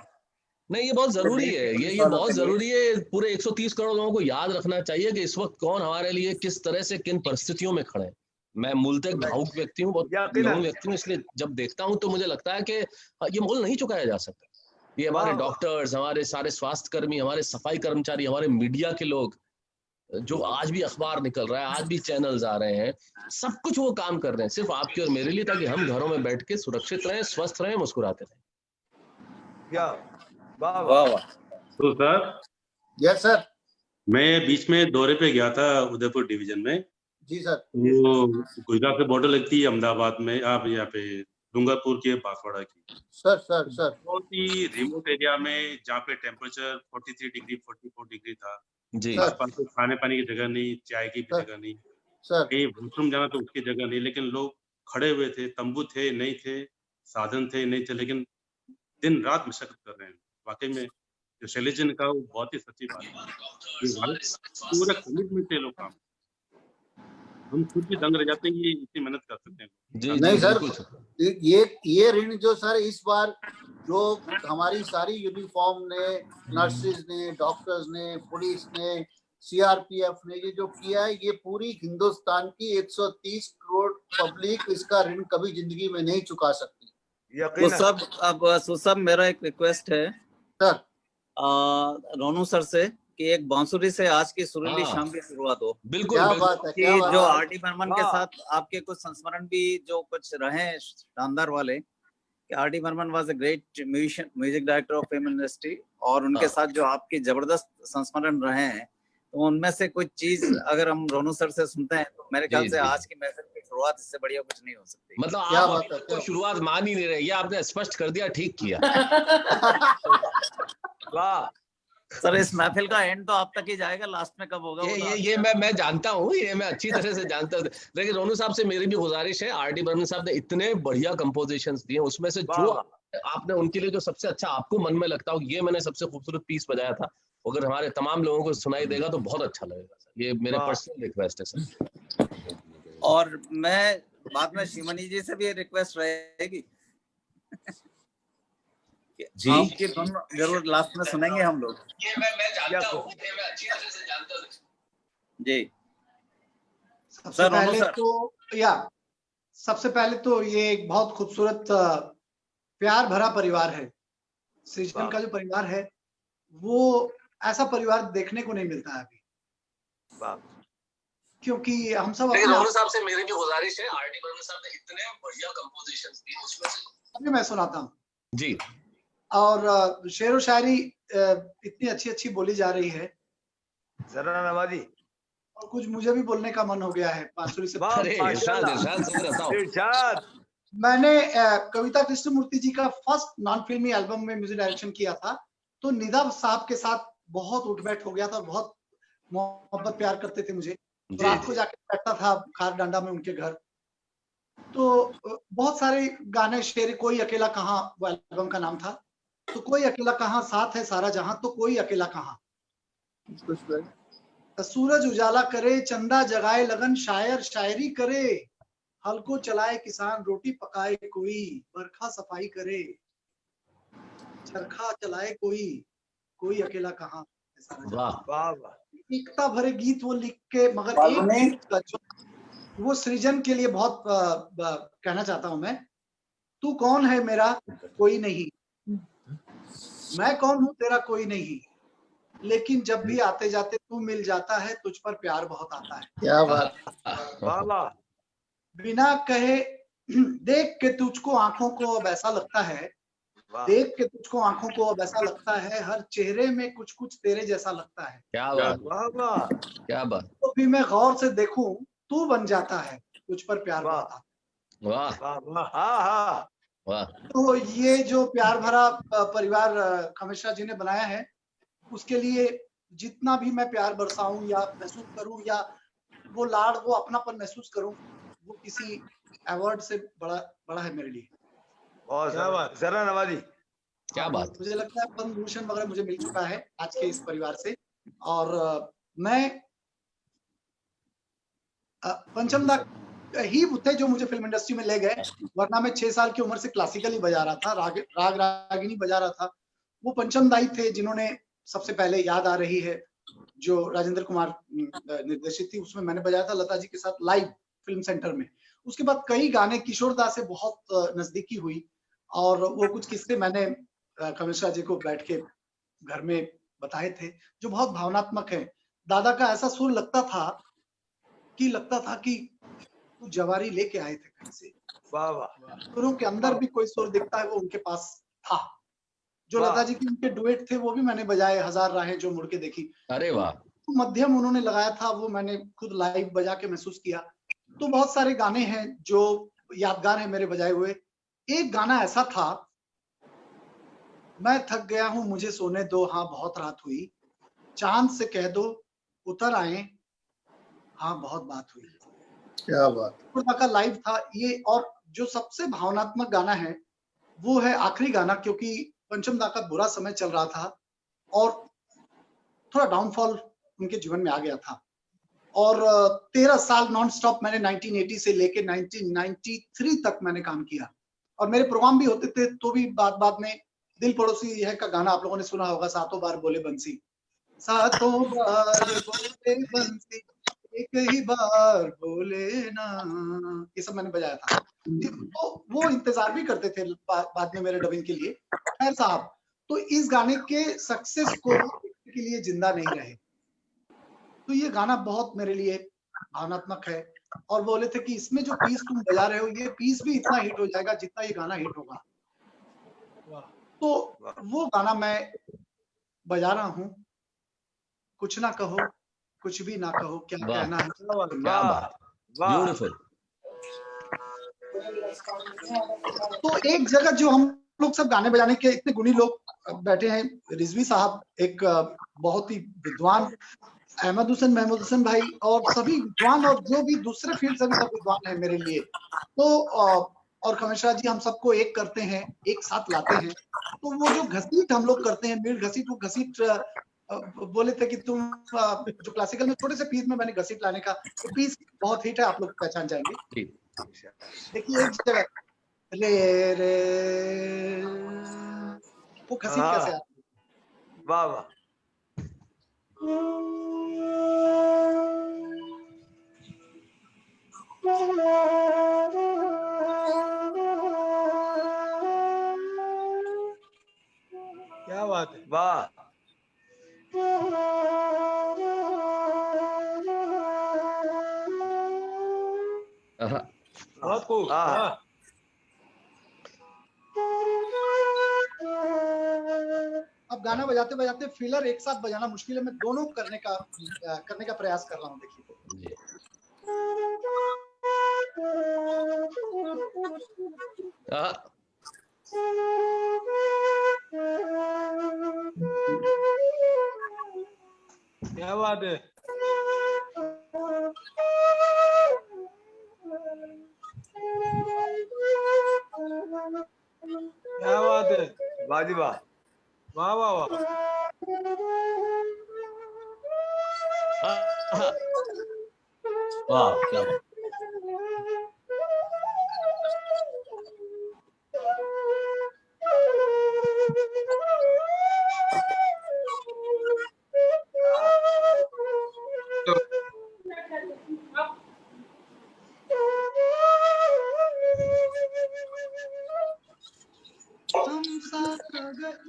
नहीं, ये बहुत जरूरी है, ये बहुत जरूरी है। पूरे 130 करोड़ लोगों को याद रखना चाहिए कि इस वक्त कौन हमारे लिए किस तरह से किन परिस्थितियों में खड़े हैं। मैं मूलतः भावुक व्यक्ति हूँ, बहुत व्यक्ति हूँ, इसलिए जब देखता हूँ तो मुझे लगता है कि ये मोल नहीं चुकाया जा सकता, ये हमारे डॉक्टर्स, हमारे सारे स्वास्थ्य कर्मी, हमारे सफाई कर्मचारी, हमारे मीडिया के लोग, जो आज भी अखबार निकल रहा है, आज भी चैनल्स आ रहे हैं, सब कुछ वो काम कर रहे हैं सिर्फ आपके और मेरे लिए, ताकि हम घरों में बैठ के सुरक्षित रहें, स्वस्थ रहें, मुस्कुराते रहें। वाह वाह। तो सर, यस सर। मैं बीच में दौरे पे गया था उदयपुर डिवीजन में। जी सर। वो गुजरात से बॉर्डर लगती है अहमदाबाद में, आप यहाँ पे डूंगरपुर के बांसवाड़ा की। सर बहुत ही रिमोट एरिया में, जहाँ पे टेम्परेचर 43 डिग्री 44 डिग्री था जी। आसपास तो खाने पानी की जगह नहीं, चाय की भी जगह नहीं, कहीं वॉशरूम जाना तो उसकी जगह नहीं, लेकिन लोग खड़े हुए थे, तंबू थे नहीं थे, साधन थे नहीं थे, लेकिन दिन रात मशक्कत कर रहे हैं। वाकई में जो शैलेश जी ने कहा वो बहुत ही सच्ची बात है, पूरा कमिटमेंट है लोग काम। हम खुद भी दंग रह जाते हैं, ये इतनी मेहनत कर सकते हैं। जी, नहीं सर, ये ऋण जो सर इस बार जो हमारी सारी यूनिफॉर्म ने, नर्सेज ने, डॉक्टर्स ने, पुलिस ने, सीआरपीएफ ने ये जो किया है, ये पूरी हिंदुस्तान की 130 करोड़ पब्लिक इसका ऋण कभी जिंदगी में नहीं चुका सकती। वो सब अब सब मेरा एक रिक्वेस्ट है सर, रोनू सर से कि एक बांसुरी से आज की सुरीली शाम की शुरुआत हो। बिल्कुल, क्या बात है, क्या बात जो है। आर.डी. बर्मन के साथ आपके कुछ संस्मरण भी जो कुछ रहे शानदार वाले, कि RD. Burman was a great music director of film industry, और उनके साथ जो आपके जबरदस्त संस्मरण रहे हैं, तो उनमें से कुछ चीज अगर हम रोनू सर से सुनते हैं तो मेरे ख्याल से आज की महफिल की शुरुआत इससे बढ़िया कुछ नहीं हो सकती। मतलब आप तो शुरुआत मान ही नहीं रहे, ये आपने स्पष्ट कर दिया, ठीक किया। वाह सर, इस महफिल का एंड तो आप तक ही जाएगा, लास्ट में कब होगा? ये मैं जानता हूँ, ये मैं अच्छी तरह से जानता हूँ। लेकिन रोनू साहब से मेरी भी गुजारिश है, आर.डी. बर्मन साहब ने इतने बढ़िया कंपोजिशंस दिए, उसमें से जो आपने उनके लिए जो सबसे अच्छा आपको मन में लगता हो, ये मैंने सबसे खूबसूरत पीस बजाया था, अगर हमारे तमाम लोगों को सुनाई देगा तो बहुत अच्छा लगेगा सर। ये मेरे पर्सनल रिक्वेस्ट है सर। और मैं बाद में शिवमणि जी से भी रिक्वेस्ट रहेगी जी, आपकी दोनों जरूर लास्ट में सुनेंगे हम लोग। ये मैं जानता हूँ, ये मैं अच्छी तरह से जानता हूँ जी। सबसे पहले तो ये एक बहुत खूबसूरत प्यार भरा परिवार है। सृजन का जो परिवार है वो ऐसा परिवार देखने को नहीं मिलता है अभी, क्योंकि हम सब रोनू साहब से मेरी भी गुजारिश है, आर.डी. बर्मन साहब ने इतने बढ़िया कंपोजिशंस दिए, उसमें से अभी मैं सुनाता हूँ जी। और शेर व शायरी इतनी अच्छी बोली जा रही है, जरा नवाजी, और कुछ मुझे भी बोलने का मन हो गया है बांसुरी से। मैंने कविता कृष्णमूर्ति जी का फर्स्ट नॉन फिल्मी एल्बम में म्यूजिक डायरेक्शन किया था, तो निदा साहब के साथ बहुत उठ बैठ हो गया था, बहुत मोहब्बत प्यार करते थे मुझे। रात को जाके बैठता था खार डांडा में उनके घर, तो बहुत सारे गाने, शेर कोई अकेला कहाँ वो एल्बम का नाम था, तो कोई अकेला कहाँ, साथ है सारा जहां, तो कोई अकेला कहाँ, सूरज उजाला करे, चंदा जगाए लगन, शायर शायरी करे, हल को चलाए किसान, रोटी पकाए कोई, बरखा सफाई करे, चरखा चलाए कोई अकेला कहाँ। एकता भरे गीत वो लिख के, मगर एक गीत का जो वो सृजन के लिए बहुत कहना चाहता हूं मैं। तू कौन है मेरा कोई नहीं, मैं कौन हूं तेरा कोई नहीं, लेकिन जब भी आते जाते तू मिल जाता है, तुझ पर प्यार बहुत आता है। क्या बात। बिना कहे देख के तुझको आंखों को अब ऐसा लगता है, देख के तुझको आंखों को अब ऐसा लगता है, हर चेहरे में कुछ कुछ तेरे जैसा लगता है। क्या बात, क्या बात। तो भी मैं गौर से देखूं तू बन जाता है, तुझ पर प्यार बहुत आता है। वाह वाह। तो ये जो प्यार भरा परिवार खमेशा जी ने बनाया है, उसके लिए जितना भी मैं प्यार बरसाऊं या महसूस करूं, या वो लाड़, वो अपनापन महसूस करूं, वो किसी अवार्ड से बड़ा है मेरे लिए। जरा नवाजी, क्या बात। मुझे लगता है पद्म भूषण वगैरह मुझे मिल चुका है आज के इस परिवार से, और मैं पंचमदा ही थे जो मुझे फिल्म इंडस्ट्री में ले गए, वरना मैं 6 साल की उम्र से क्लासिकल ही बजा रहा था, राग रागिनी बजा रहा था। वो पंचम दाई थे जिन्होंने सबसे पहले याद आ रही है जो राजेंद्र कुमार निर्देशित थी, उसमें मैंने बजाया था लता जी के साथ लाइव फिल्म सेंटर में। उसके बाद कई गाने किशोर दा से बहुत नजदीकी हुई, और वो कुछ किस्से मैंने कमिश्रा जी को बैठ के घर में बताए थे, जो बहुत भावनात्मक है। दादा का ऐसा सुर लगता था कि वो जवारी लेके आए थे कहीं से। वाह वाह। सुरों के अंदर भी कोई सुर दिखता है, वो उनके पास था। जो वाह। लता जी के उनके डुएट थे वो भी मैंने बजाए, हजार राहें जो मुड़ के देखी। अरे वाह। मध्यम उन्होंने लगाया था, वो मैंने खुद लाइव बजा के महसूस किया। तो बहुत सारे गाने हैं जो यादगार है मेरे बजाए हुए। एक गाना ऐसा था, मैं थक गया हूं मुझे सोने दो, हाँ बहुत रात हुई, चांद से कह दो उतर आए, हाँ बहुत बात हुई। क्या बात। का लाइव था ये। और जो सबसे भावनात्मक गाना है वो है आखिरी गाना, क्योंकि पंचम दा का बुरा समय चल रहा था और थोड़ा डाउनफॉल उनके जीवन में आ गया था। और 13 साल नॉन स्टॉप मैंने 1980 से लेके 1993 तक मैंने काम किया और मेरे प्रोग्राम भी होते थे। तो भी बाद में दिल पड़ोसी है का गाना आप लोगों ने सुना होगा, सातों बार बोले बंसी, सातों बार बोले बंसी एक ही बार बोले ना, ये सब मैंने बजाया था। तो वो इंतजार भी करते थे बाद में मेरे डबिंग के लिए। खैर साहब, तो इस गाने के सक्सेस को के लिए जिंदा नहीं रहे। तो ये गाना बहुत मेरे लिए भावनात्मक है और बोले थे कि इसमें जो पीस तुम बजा रहे हो ये पीस भी इतना हिट हो जाएगा जितना ये गाना हिट होगा। तो वो गाना मैं बजा रहा हूँ, कुछ ना कहो कुछ भी ना कहो, क्या कहना है। क्या बात, ब्यूटीफुल। तो एक जगह जो हम लोग सब गाने बजाने के इतने गुणी लोग बैठे हैं, रिजवी साहब एक बहुत ही विद्वान, अहमद हुसैन महमूद हुसैन भाई और सभी विद्वान, और जो भी दूसरे फील्ड से भी सब विद्वान है मेरे लिए। तो और कमिश्रा जी हम सबको एक करते हैं, एक साथ लाते हैं। तो वो जो घसीट हम लोग करते हैं, मील घसीट, वो घसीट बोले थे कि तुम जो क्लासिकल में छोटे से पीस में मैंने घसीट लाने का, तो पीस बहुत हिट है, आप लोग पहचान जाएंगे। देखिए एक जगह रे रे, वो घसीट कैसे आता है। वाह वाह। क्या बात है। वाह। बहुत खूब। अब गाना बजाते बजाते फिलर एक साथ बजाना मुश्किल है, मैं दोनों करने का प्रयास कर रहा हूँ। देखिए क्या बात है। क्या बात है। वाह जी वाह। वाह वाह वाह। वाह क्या बात।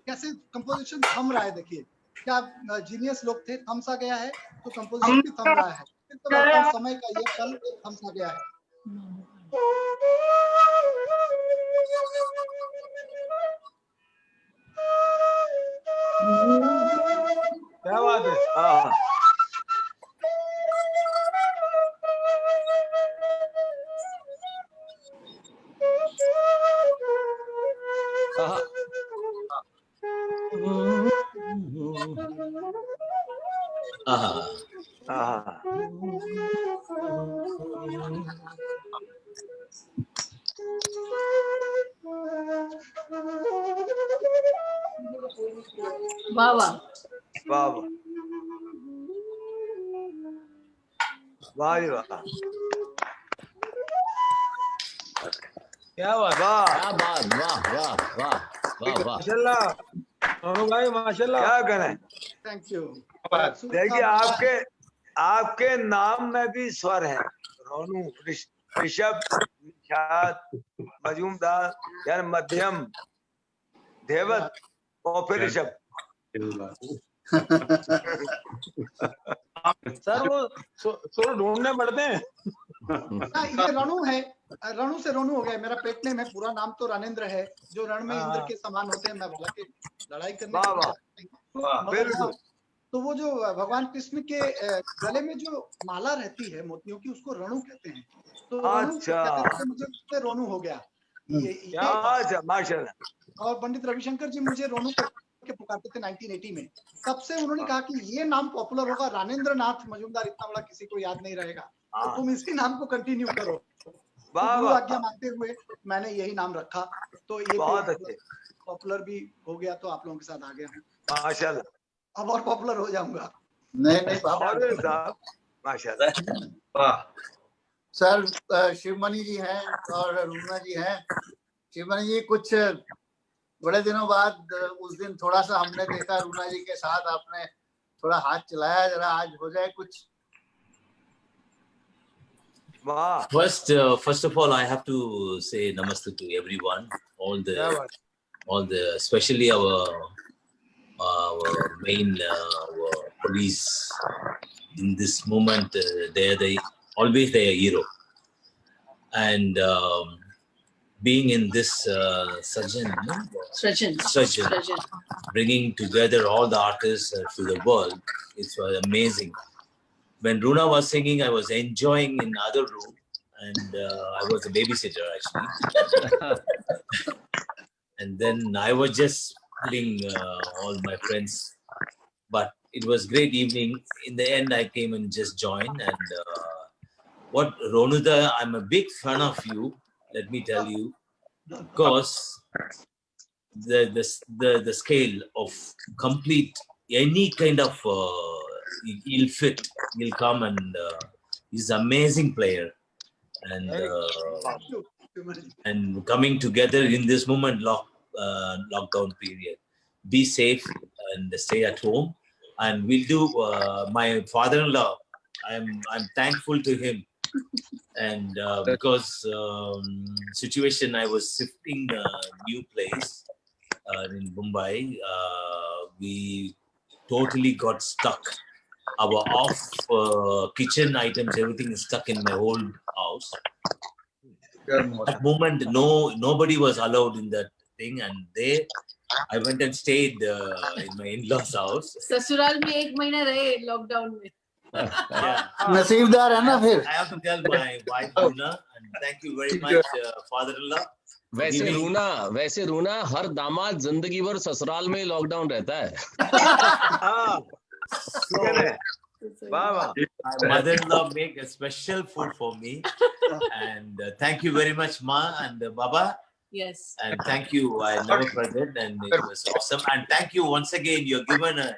कैसे कंपोजिशन थम रहा है। देखिए क्या जीनियस लोग थे, थम सा गया है तो कंपोजिशन भी थम रहा है। तो समय का ये पल थम सा गया है। क्या बात है। वाह वाह वाह वाह। वाह जी वाह। क्या बात। क्या बात। वाह वाह वाह वाह वाह। माशाल्लाह रोनू भाई, माशाल्लाह। क्या करें। Thank you. देखिए आपके नाम में भी स्वर है। रोनू, ऋषभ, निषाद, मजूमदार, यानी मध्यम, देवत, और फिर ऋषभ। सर वो सुर ढूंढने पड़ते हैं। हाँ, ये रणु है, रणु से रोनू हो गया। मेरा पेट नेम है, पूरा नाम तो रानेंद्र है, जो रण में इंद्र के समान होते हैं। मैं बोला कि लड़ाई करने वाह, की वाह, वाह, मगर very हाँ, good। तो वो जो भगवान कृष्ण के गले में जो माला रहती है मोतियों की, उसको रणु कहते हैं। तो रणु अच्छा। कहते कहते मुझे उससे रोनू हो गया। क्या माशाल्लाह। और पंडित रविशंकर जी मुझे रोनू करके पुकारते थे 1980 में। तब से उन्होंने कहा कि ये नाम पॉपुलर होगा, रानेंद्र नाथ मजूमदार इतना बड़ा किसी को याद नहीं रहेगा, तो तुम इसी नाम को कंटिन्यू करो। तो गुरु आज्ञा मानते हुए मैंने यही नाम रखा। तो ये बहुत अच्छे, पॉपुलर भी हो गया, तो आप लोगों के साथ आ गया हूँ। माशाल्लाह। अब और पॉपुलर हो जाऊंगा। नहीं बाबा, और साहब माशाल्लाह। वाह सर शिवमणि जी हैं और रूना जी हैं। शिवमणि जी, कुछ बड़े दिनों बाद उस दिन थोड़ा सा हमने देखा रूना जी के साथ, आपने थोड़ा हाथ चलाया, जरा आज हो जाए कुछ। वाह। First of all, I have to say namaste to everyone, all the, especially our main police. In this moment, they always they are hero, and being in this Srajan, bringing together all the artists to the world, it's amazing. When Runa was singing, I was enjoying in other room, and I was a babysitter actually. And then I was just putting all my friends, but it was great evening. In the end, I came and just joined. And what Ronuda, I'm a big fan of you. Let me tell you, because the scale of complete any kind of he'll fit, he'll come, and he's an amazing player, and coming together in this moment, lockdown period. Be safe and stay at home, and we'll do. My father-in-law, I'm thankful to him, and because situation, I was shifting a new place in Mumbai. We totally got stuck. Our off kitchen items, everything is stuck in my old house. At moment, nobody was allowed in that thing, and I went and stayed in my in-laws' house. ससुराल में 1 महीना रहे lockdown में। नसीबदार है ना फिर। I have to tell my wife Runa, and thank you very much, father-in-law. वैसे रूना हर दामाद जिंदगी भर ससुराल में लॉकडाउन रहता है। My mother-in-law make a special food for me, and thank you very much, Ma and Baba. Yes. And thank you. I never forget, and it was awesome. And thank you once again. You're given a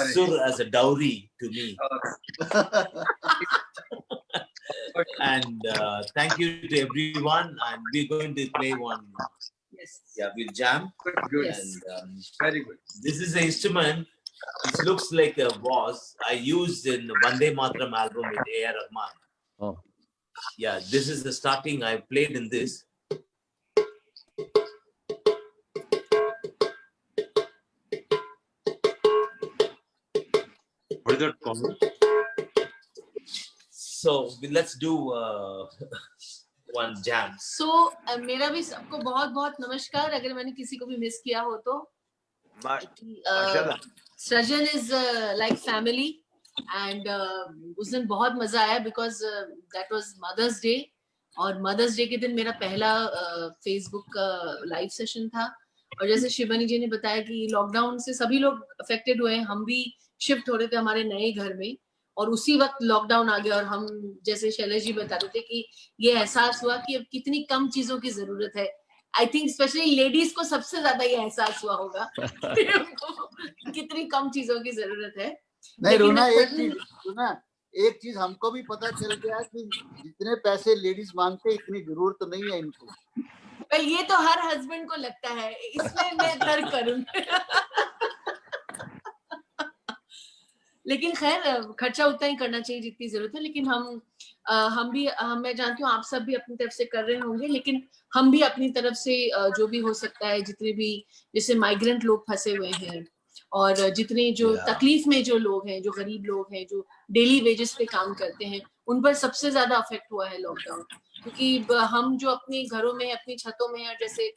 sur as a dowry to me. And thank you to everyone. And we're going to play one. Yes. Yeah, we'll jam. Yes. And very good. This is an instrument. It looks like a vase I used in Vande Mataram album with A.R. Rahman. Oh. Yeah, this is the starting. I played in this. What is that called? So let's do one jam. So मेरा भी सबको बहुत बहुत नमस्कार। अगर मैंने किसी को भी मिस किया हो तो Srajan is like family, and उस दिन बहुत मजा आया because that was Mother's Day, और Mother's Day के दिन मेरा पहला Facebook लाइव सेशन था। और जैसे शिवानी जी ने बताया कि लॉकडाउन से सभी लोग अफेक्टेड हुए हैं, हम भी शिफ्ट हो रहे थे हमारे नए घर में, और उसी वक्त लॉकडाउन आ गया। और हम जैसे शैलेश जी बताते थे कि ये एहसास हुआ कि अब कितनी कम चीजों की जरूरत है। आई थिंक स्पेशली लेडीज को सबसे ज्यादा ये एहसास हुआ होगा कितनी कम चीजों की जरूरत है। नहीं रूना, एक चीज हमको भी पता चल गया कि जितने पैसे लेडीज मांगते इतनी जरूरत नहीं है इनको। ये तो हर हस्बैंड को लगता है, इसलिए मैं तर्क करूं। लेकिन खैर खर्चा उतना ही करना चाहिए जितनी जरूरत है। लेकिन मैं जानती हूँ आप सब भी अपनी तरफ से कर रहे होंगे, लेकिन हम भी अपनी तरफ से जो भी हो सकता है, जितने भी जैसे माइग्रेंट लोग फंसे हुए हैं और जितने जो तकलीफ में जो लोग हैं, जो गरीब लोग हैं, जो डेली वेजेस पे काम करते हैं, उन पर सबसे ज्यादा अफेक्ट हुआ है लॉकडाउन। क्योंकि हम जो अपने घरों में, अपनी छतों में, और जैसे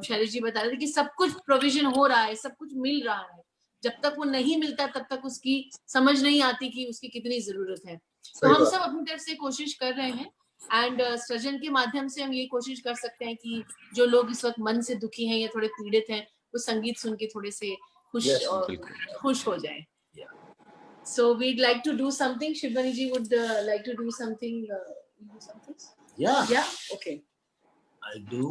शैलेश जी बता रहे थे कि सब कुछ प्रोविजन हो रहा है, सब कुछ मिल रहा है, जब तक वो नहीं मिलता तब तक उसकी समझ नहीं आती कि उसकी कितनी जरूरत है। तो हम सब अपनी तरफ से कोशिश कर रहे हैं, एंड सृजन के माध्यम से हम ये कोशिश कर सकते हैं कि जो लोग इस वक्त मन से दुखी हैं या थोड़े पीड़ित हैं, वो संगीत सुन के थोड़े से खुश हो जाए। So we'd like to do something. Shivani ji would like to do something. Yeah. Okay. I'll do.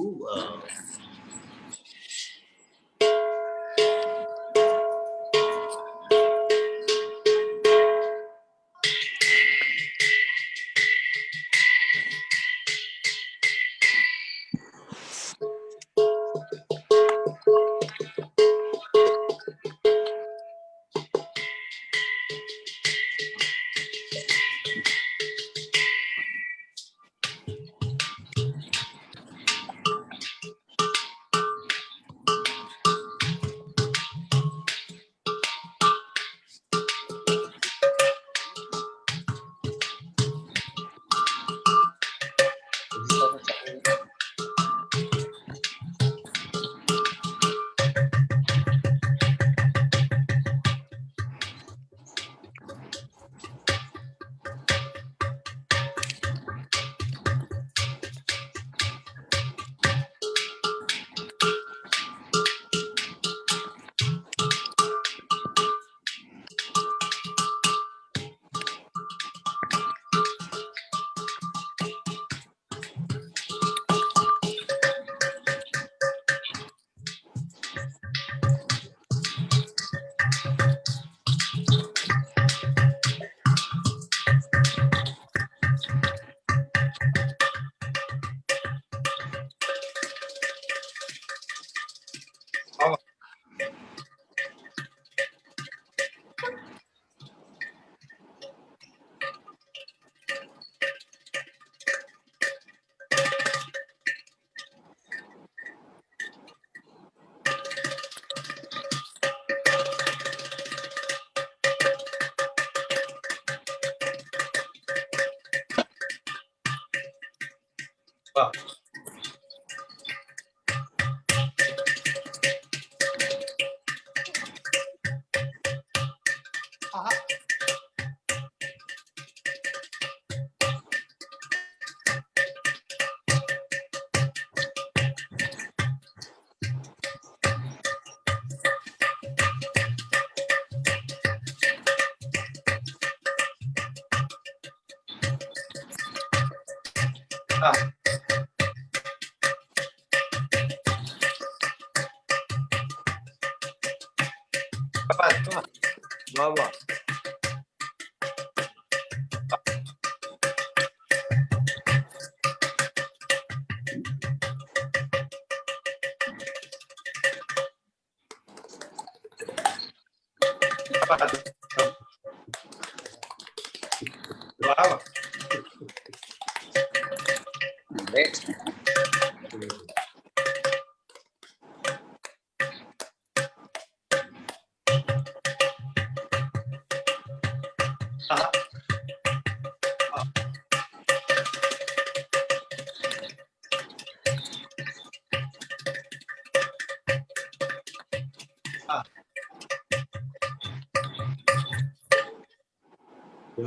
वाह वाह।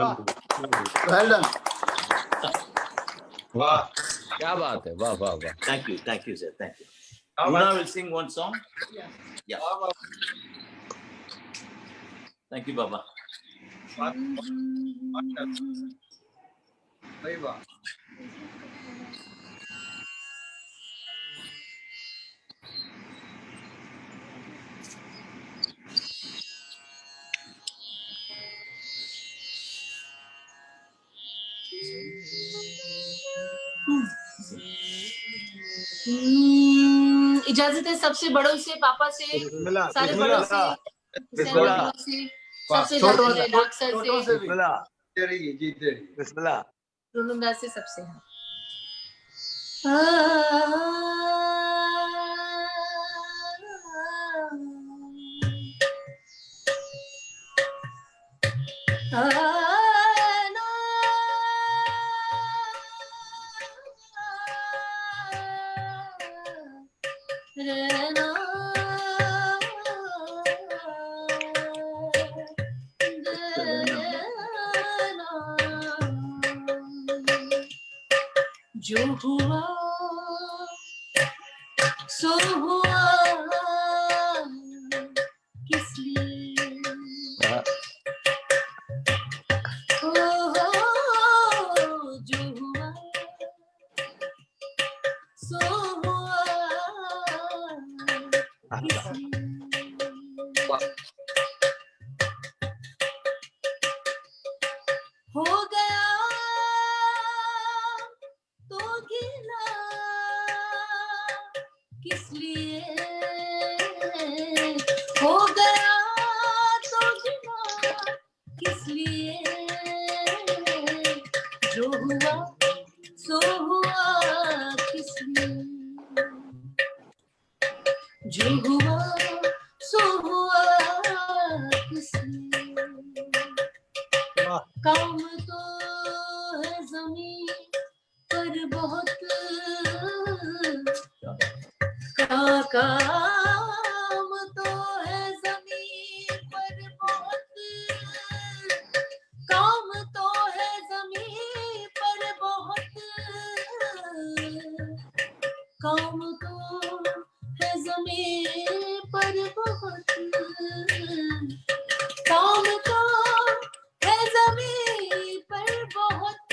वाह। Well done. वाह, क्या बात है, वाह वाह वाह। Thank you, sir. Thank you. Runa will sing one song. Yeah. Thank you, Baba. सही बात। इजाजत है सबसे बड़ों से, पापा से, सारे बड़ों से, सबसे छोटों ज्यादा से, डाक्सर छोटों से से भी जीते रहिए, जीते रहिए। बिस्मिल्लाह। रुनुदा से सबसे है। जो हुआ सो हुआ किस लिए जो हुआ सो हुआ किस लिए हो गया तो गिला किस लिए हो गया तो गिला किस लिए जो हुआ सो हुआ किस लिए जो हुआ सो हुआ किस लिए काम तो है ज़मीन पर बहुत काम तो है ज़मीन पर बहुत काम तो है ज़मीन पर बहुत काम तो है ज़मीन पर बहुत काम तो है ज़मीन पर बहुत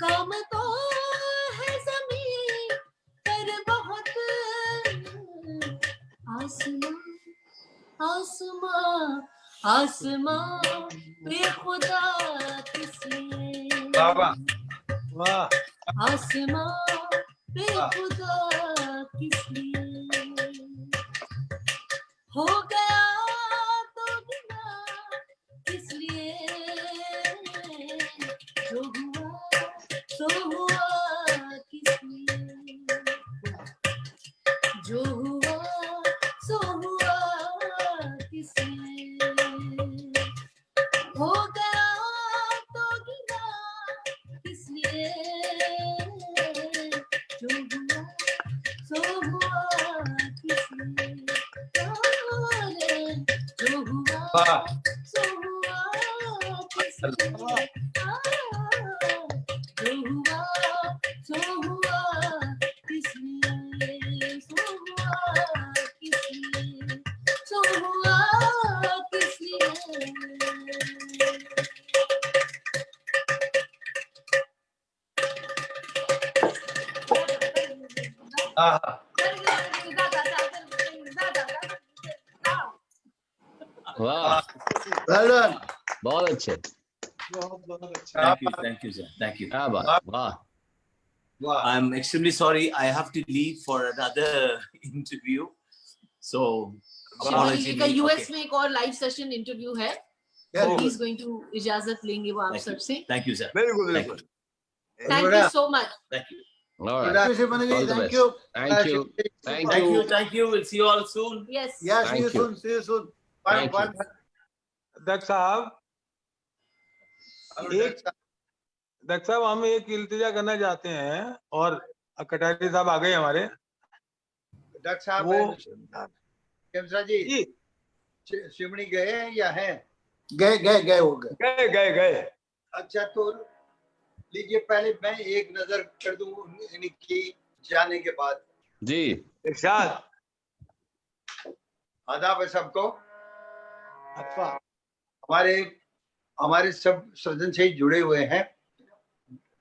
काम तो है ज़मीन पर बहुत आसमां आसमां आसमां पे खुदा किस लिए वाह आसमां पे खुदा किस लिए हो गया तो गिला किस लिए जो हुआ सो हुआ किस लिए जो हुआ सो हुआ किस लिए हो गया तो गिला किस लिए जो हुआ सो हुआ किस लिए जो हुआ सो हुआ किस लिए जो हुआ सो हुआ किस लिए सो हुआ किस लिए सो हुआ किस लिए वाह Well done. बहुत अच्छे Thank you, sir. Thank you. क्या बात वाह I'm extremely sorry. I have to leave for another interview. So, apology. Sivamani का यूएस Okay. में एक और लाइव सेशन इंटरव्यू है Yes, he is going to इजाजत लेंगे वो आप Thank you. सबसे Thank you, sir. बिल्कुल Thank बिल्कुल you. Thank you so much Thank you. all Good right afternoon, Shivmani ji. all the Thank best you. thank you thank Thank you you. Thank you. We'll see you all soon. Yes Yeah, see you Thank you. soon. See you soon. Thank you. अध्यक्ष साहब अध्यक्ष साहब हम एक इल्तिजा करना चाहते हैं और कटारी साहब आ गए हमारे डॉक्टर साहब वो केमसरा जी शिवमणि गए हैं या हैं? गए हो गए गए गए गए अच्छा तो लीजिए पहले मैं एक नजर कर दूं इनकी जाने के बाद। जी इरशाद आदाब है सबको। अच्छा हमारे सब सज्जन से ही जुड़े हुए हैं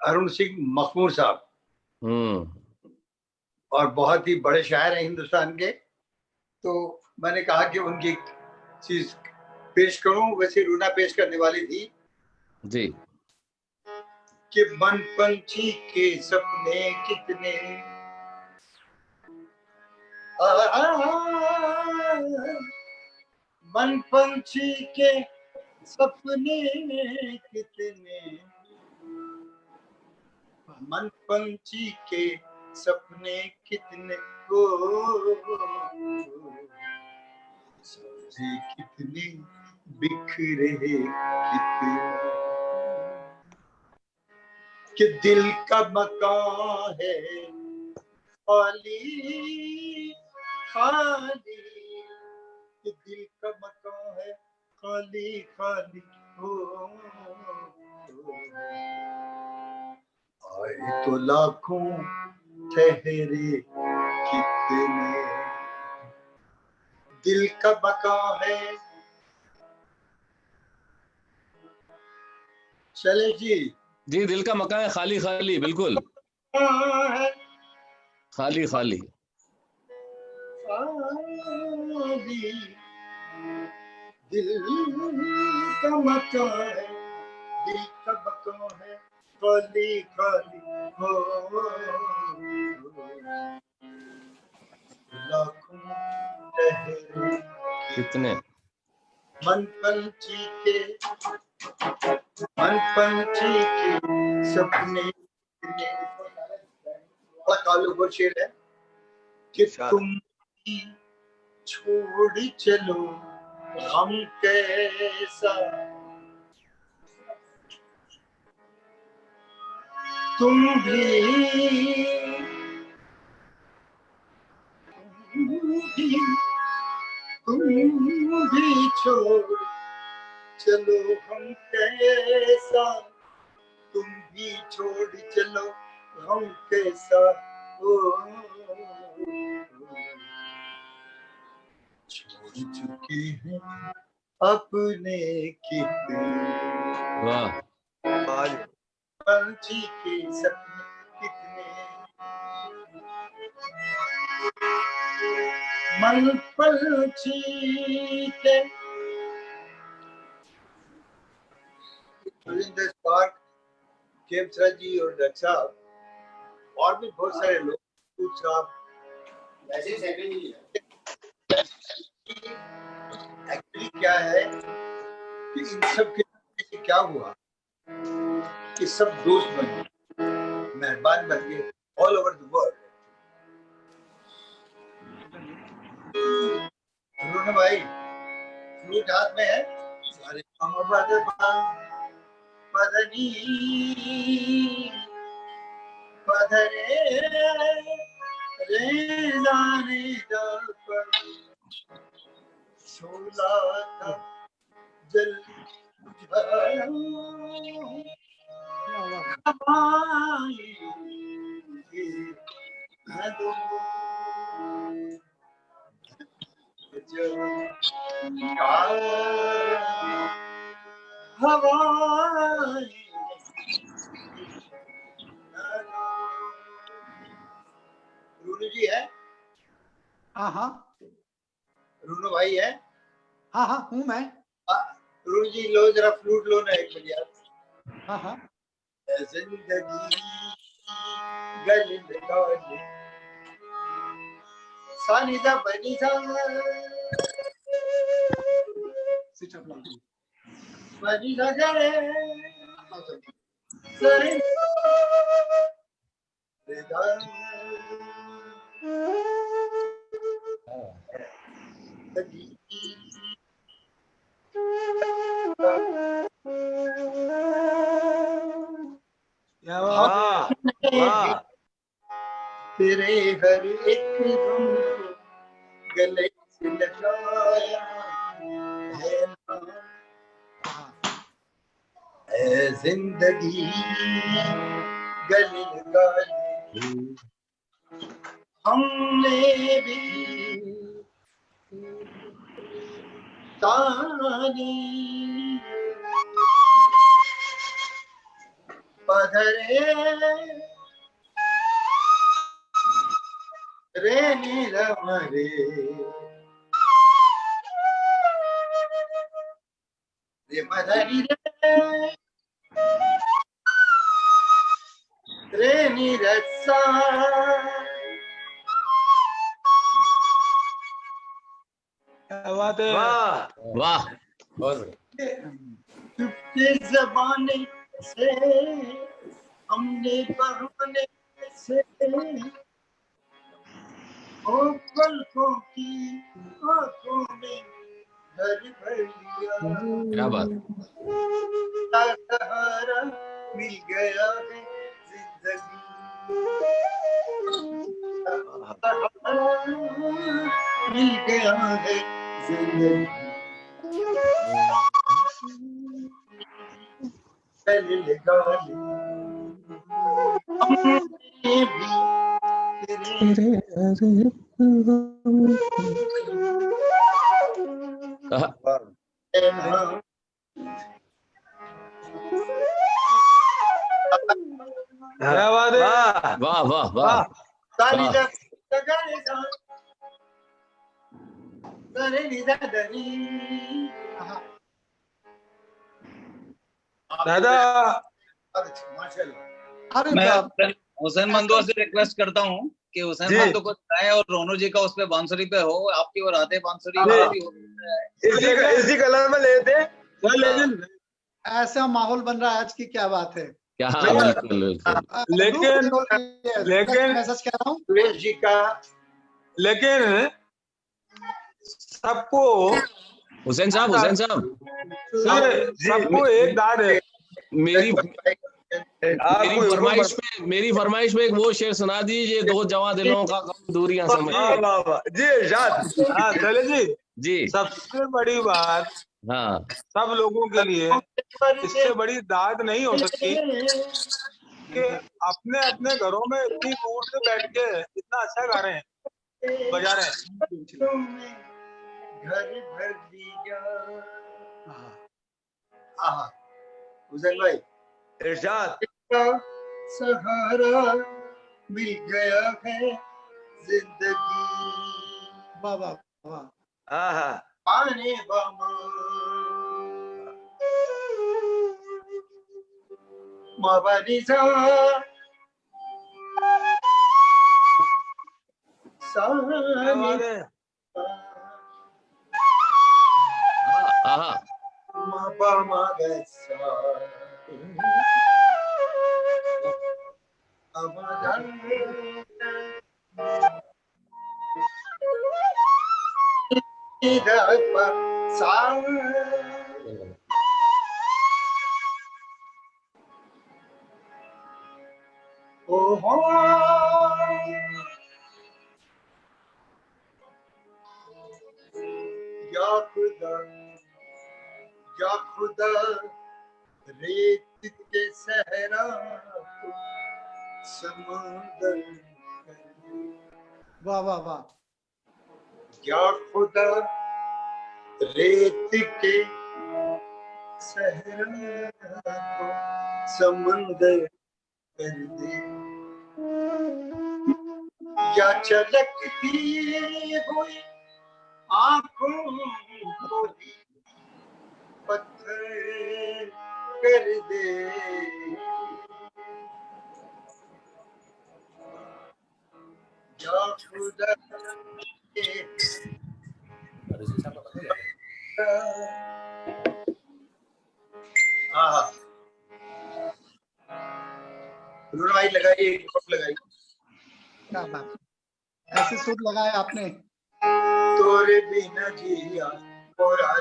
अरुण सिंह मखमूर साहब और बहुत ही बड़े शायर हैं हिंदुस्तान के। तो मैंने कहा कि उनकी चीज पेश करूं, वैसे रूना पेश करने वाली थी जी कि मन पंछी के सपने कितने मन पंछी के सपने कितने, मन पंछी के सपने कितने को सोचे कितने बिखरे कितने, कि दिल का मकान है खाली खाली, कि दिल का मकान है खाली खाली हो, आए तो लाखों ठहरे कितने, दिल का मकान है। चले जी दिल का मकान है खाली खाली, बिल्कुल खाली खाली। दिल का मकान है, दिल का मकान है खाली खाली हो, लाखों ठहरे कितने, मन पंछी के सपने कालू को शेर है कि तुम छोड़ चलो हम कैसा, तुम भी छोड़ चलो हम कैसा, तुम भी छोड़ चलो हम कैसा हो, छोड़ चुके हैं अपने कितने, वाह, पंछी के सपने कितने, मन पंछी के केमसरा जी और डॉक्टर साहब और भी बहुत सारे लोग, एक्चुअली क्या है कि इन सब के क्या हुआ कि सब दोस्त बने, मेहरबान बन गए ऑल ओवर द वर्ल्ड। रोना भाई फ्लूट हाथ में है, सारे पधनी पधरे रे जाने पर शोला था जल रूनू जी है? हाँ हाँ रूनू भाई है? हाँ हाँ हूँ मैं। रूनू जी लो जरा फ्लूट लो ना एक मिनट यार। हाँ हाँ जिंदगी गली में सानिदा बनी था बनी था करे सरे तेरे हर एक धुन गले से लगाया है ऐ जिंदगी गले लगाई हमने भी तानी पधरे रे नीरमरे रे मधरी रे नीरसा बात है, वाह वाह, बहुत बढ़िया। चुपके ज़माने से हमने बहाने से ओ पलकों की आंखों में भर भर लिया, क्या बात। सहारा मिल गया है जिंदगी, मिल गया है जिंदगी, पहले लगा ले हमने भी तेरे क्या बात है, वाह वाह वाह, सारी वाह। जगह दादा मैं हुसैन मंदो से रिक्वेस्ट करता हूँ कि हुसैन जी। मंदो को गाए और रोनू जी का उस पे बांसुरी पे हो, आपकी और आते बांसुरी जी। वैसे भी हो। इसी कलर में लेते, लेकिन ऐसा माहौल बन रहा है आज की, क्या बात है। क्या, बिल्कुल बिल्कुल। लेकिन मैसेज कह रहा हूँ सुरेश जी का, लेकिन सबको हुसैन साहब सबको एक दाद है। मेरी फरमाइश में एक वो शेर सुना दीजिए, दो जवां दिलों का गम दूरियां समझ। जी इरशाद। हाँ चले जी। जी, सबसे बड़ी बात, हाँ, सब लोगों के लिए इससे बड़ी दाद नहीं हो सकती कि अपने अपने घरों में इतनी दूर से बैठ के इतना अच्छा गा रहे हैं, बजा रहे हैं। घर भर दिया। हुसैन भाई इरशाद। सहारा मिल गया है जिंदगी, वाह वाह वाह, आने बामा माबानिसा सानी माबामा गसा अमदन इधर सा ओहो या खुदा रेत के सहरा को समुंदर, वाह वाह वाह, या खुदा रेत के सहरा को समुंदर कर दे, या चलकती हुई आंखों को भी पत्थर कर दे, या खुदा भाई लगाइए, लगाइए, क्या बात, ऐसे सुर लगाए आपने। तोरे बिना जिया मोरा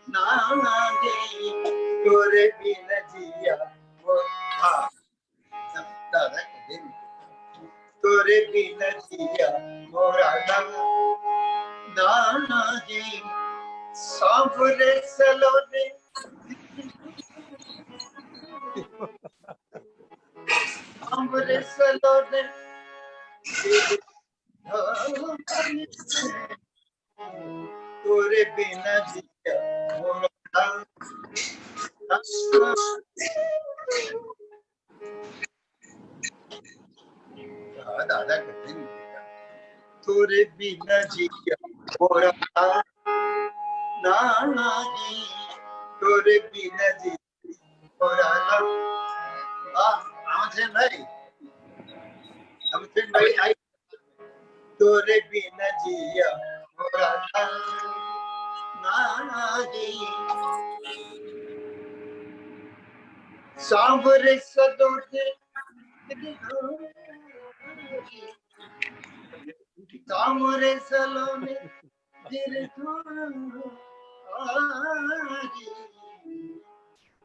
ना जी, तोरे बिना जिया दादा तोरे बिना जिया मोरा ना जी, सांवरे सलोने सांवरे सलोने तोरे बिना जिया मोरा दादा कहते हैं तोरे बिना जिया मोरा ना जी, तोरे बिना जिया मोरा हमसे भाई आई, तोरे बिना जिया सांवरे सलोने सांवरे सलोने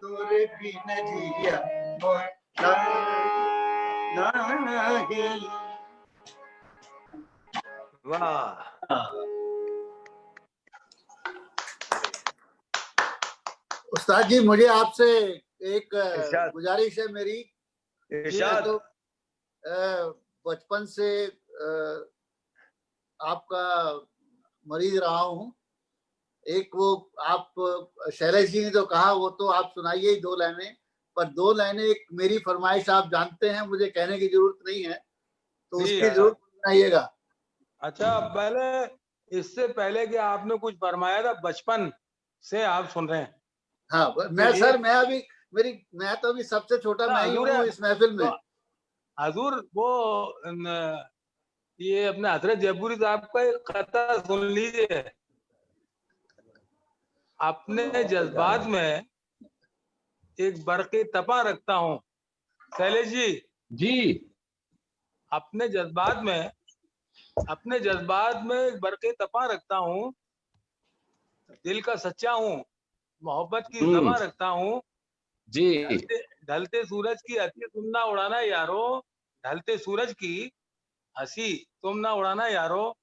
तोरे बिन जिया नहीं। वाह। उस्ताद जी, मुझे आपसे एक इरशाद। गुजारिश है मेरी। इरशाद। तो बचपन से आपका मरीज रहा हूँ। एक वो आप शैलेश जी ने तो कहा, वो तो आप सुनाइए ही 2 लाइनें, पर 2 लाइनें एक मेरी फरमाइश, आप जानते हैं मुझे कहने की जरूरत नहीं है, तो उसकी जरूर सुनाइएगा। अच्छा, पहले इससे पहले कि आपने कुछ फरमाया था, बचपन से आप सुन रहे हैं। हाँ, मैं सर, मैं तो अभी सबसे छोटा मैं ही हूँ इस महफिल में। हजूर, वो ये अपने हजरत जयपुरी साहब का एक कथा सुन लीजिए। अपने जज्बात में एक बरक़े तपा रखता हूँ। शैलेश जी, अपने जज्बात में एक बरक़े तपा रखता हूँ। दिल का सच्चा हूँ, मोहब्बत की ज़बां रखता हूँ जी। ढलते सूरज की हंसी तुम ना उड़ाना यारो, ढलते सूरज की हंसी तुम ना उड़ाना यारो।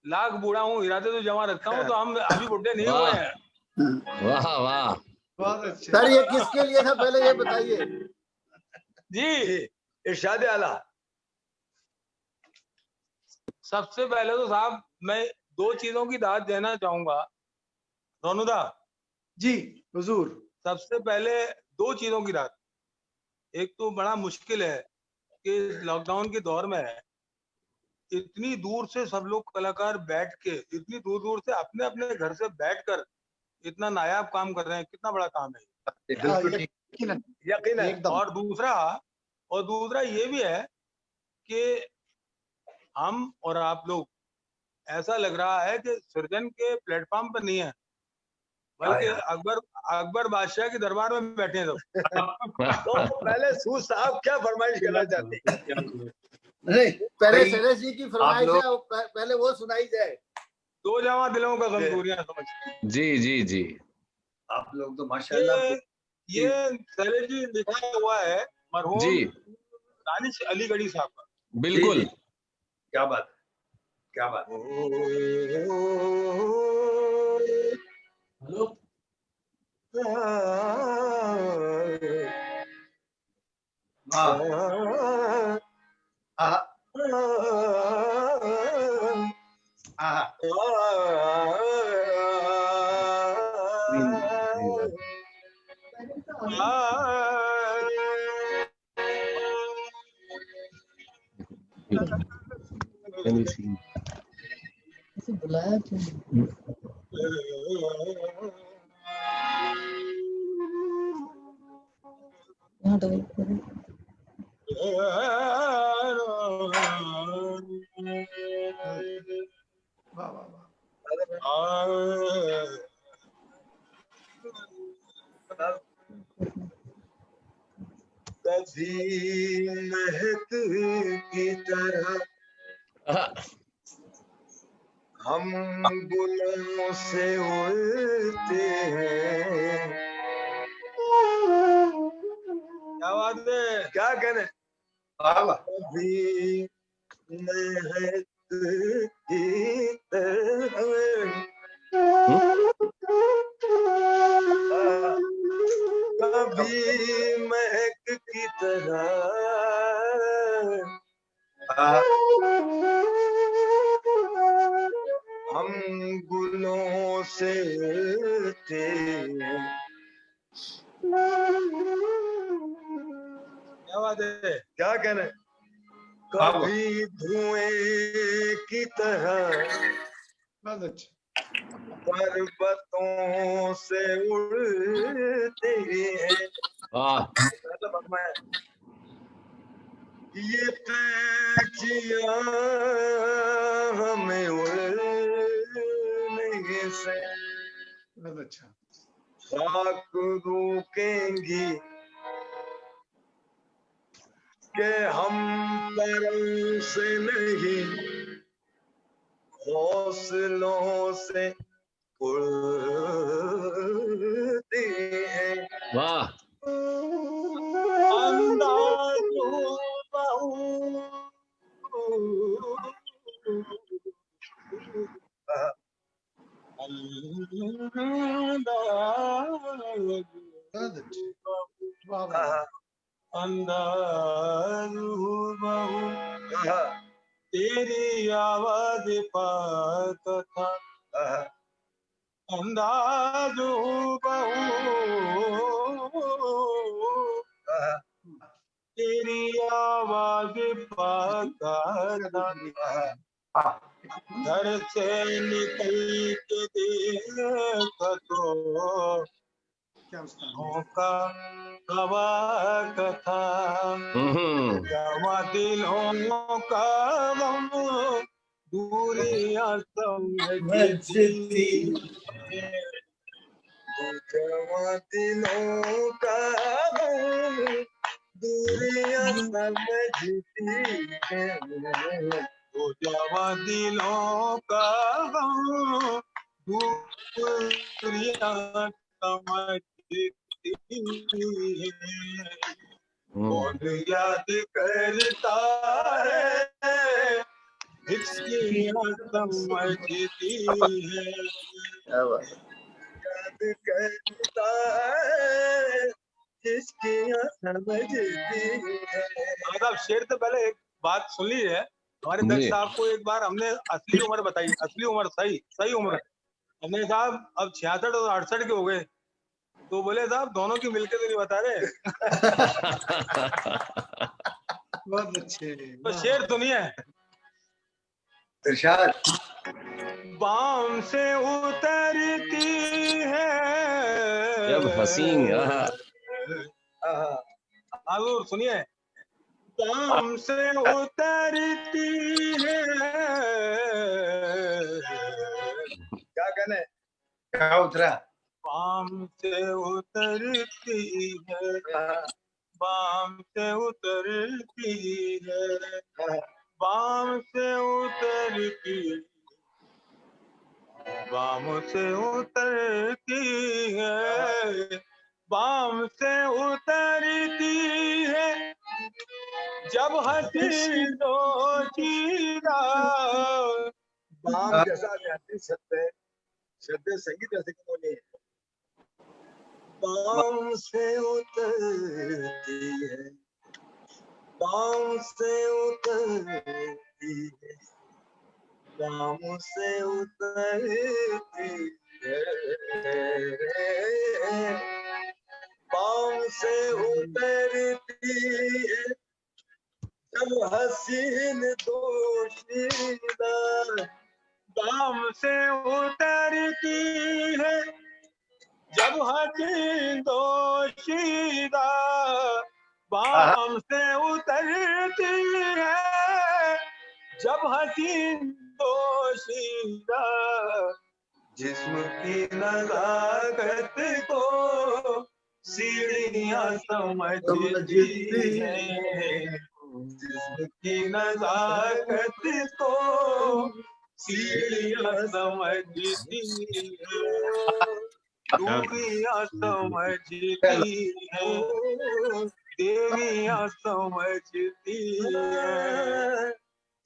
लाख बूढ़ा हूँ, इरादे तो जमा रखता हूँ, तो हम अभी बुढ़े नहीं हुए हैं। वाह वाह, बहुत अच्छे। सर, ये किसके लिए था, पहले ये बताइए जी। इरशाद आला। सबसे पहले तो साहब मैं 2 चीजों की दाद देना चाहूंगा। रोनुदा जी हुजूर। सबसे पहले 2 चीजों की दाद। एक तो बड़ा मुश्किल है कि लॉकडाउन के दौर में इतनी दूर से सब लोग कलाकार बैठ के, इतनी दूर दूर से अपने अपने घर से बैठकर इतना नायाब काम कर रहे हैं। कितना बड़ा काम है। यकीनन। और दूसरा ये भी है कि हम और आप लोग, ऐसा लग रहा है कि सृजन के प्लेटफॉर्म पर नहीं है, बल्कि अकबर बादशाह के दरबार में बैठे हैं। तो पहले सूद साहब क्या फरमाइश करना चाहते हैं? नहीं, पहले शैलेश जी की फरमाइश है, पहले वो सुनाई जाए। 2 जवां दिलों का गमजोरियां समझ। जी। आप लोग तो माशाल्लाह। ये शैलेश जी लिखा हुआ है मरहूम जी दानिश अलीगढ़ी साहब का। बिल्कुल। क्या बात, क्या बात। हेलो। बुलाया कभी महक की तरह हम गुलों से उड़ते हैं। क्या बात है, क्या कहने। कभी महक की तरह कभी महक की तरह हम गुलों से थे। क्या बात है, क्या कहने। कभी धुएं की तरह पर्वतों से उड़ते हैं। ये कैचियां हमें उड़ते बहुत अच्छा। खाक रोकेंगी के हम परम से नहीं हौसलों से उड़ती है। वाह। अंदाज़ो तेरी आवाज पाक था अंदाज़ो तेरी आवाज पाक था घर से निकल के देख तो का हवा कथा जवा दिलों का गम दूरियां समझती जवा दिलों का गम दूरियां समझती है वो जवा दिलों का गम दूरियां समझती है कौन याद करता है इसकी समझती है याद करता है इसकी समझती है। मतलब शेर से पहले एक बात सुन ली है हमारे दक्ष साहब को एक बार हमने असली उम्र बताई असली उम्र सही उम्र हमने साहब अब 66 और 68 के हो गए तो बोले साहब दोनों की मिलके तो नहीं बता रहे। बहुत अच्छे। तो शेर सुनिए इरशाद। बाम से उतरती है जब हसीन हजूर सुनिए बाम से उतरती है क्या कहने क्या उतरा बाम से उतरती है बाम से उतरती है बाम से उतरती बाम से उतरती है बाम से उतरती है जब हंसी दोशीरा बाम जैसा रहती शब्द संगीत ऐसे क्यों नहीं है बाम से उतरती है बाम से उतरती है बाम से उतरती है बाम से उतरती है जब हसीन दोशीदा बाम से उतरती है जब हसीन दोशीदा बाम से उतरती है जब हसीन दोशीदा जिस्म की नज़ाकत को सीढ़ियां समझती है जिस्म की नज़ाकत को सीढ़ियां समझती है दूरियां समझती है देवियां समझती है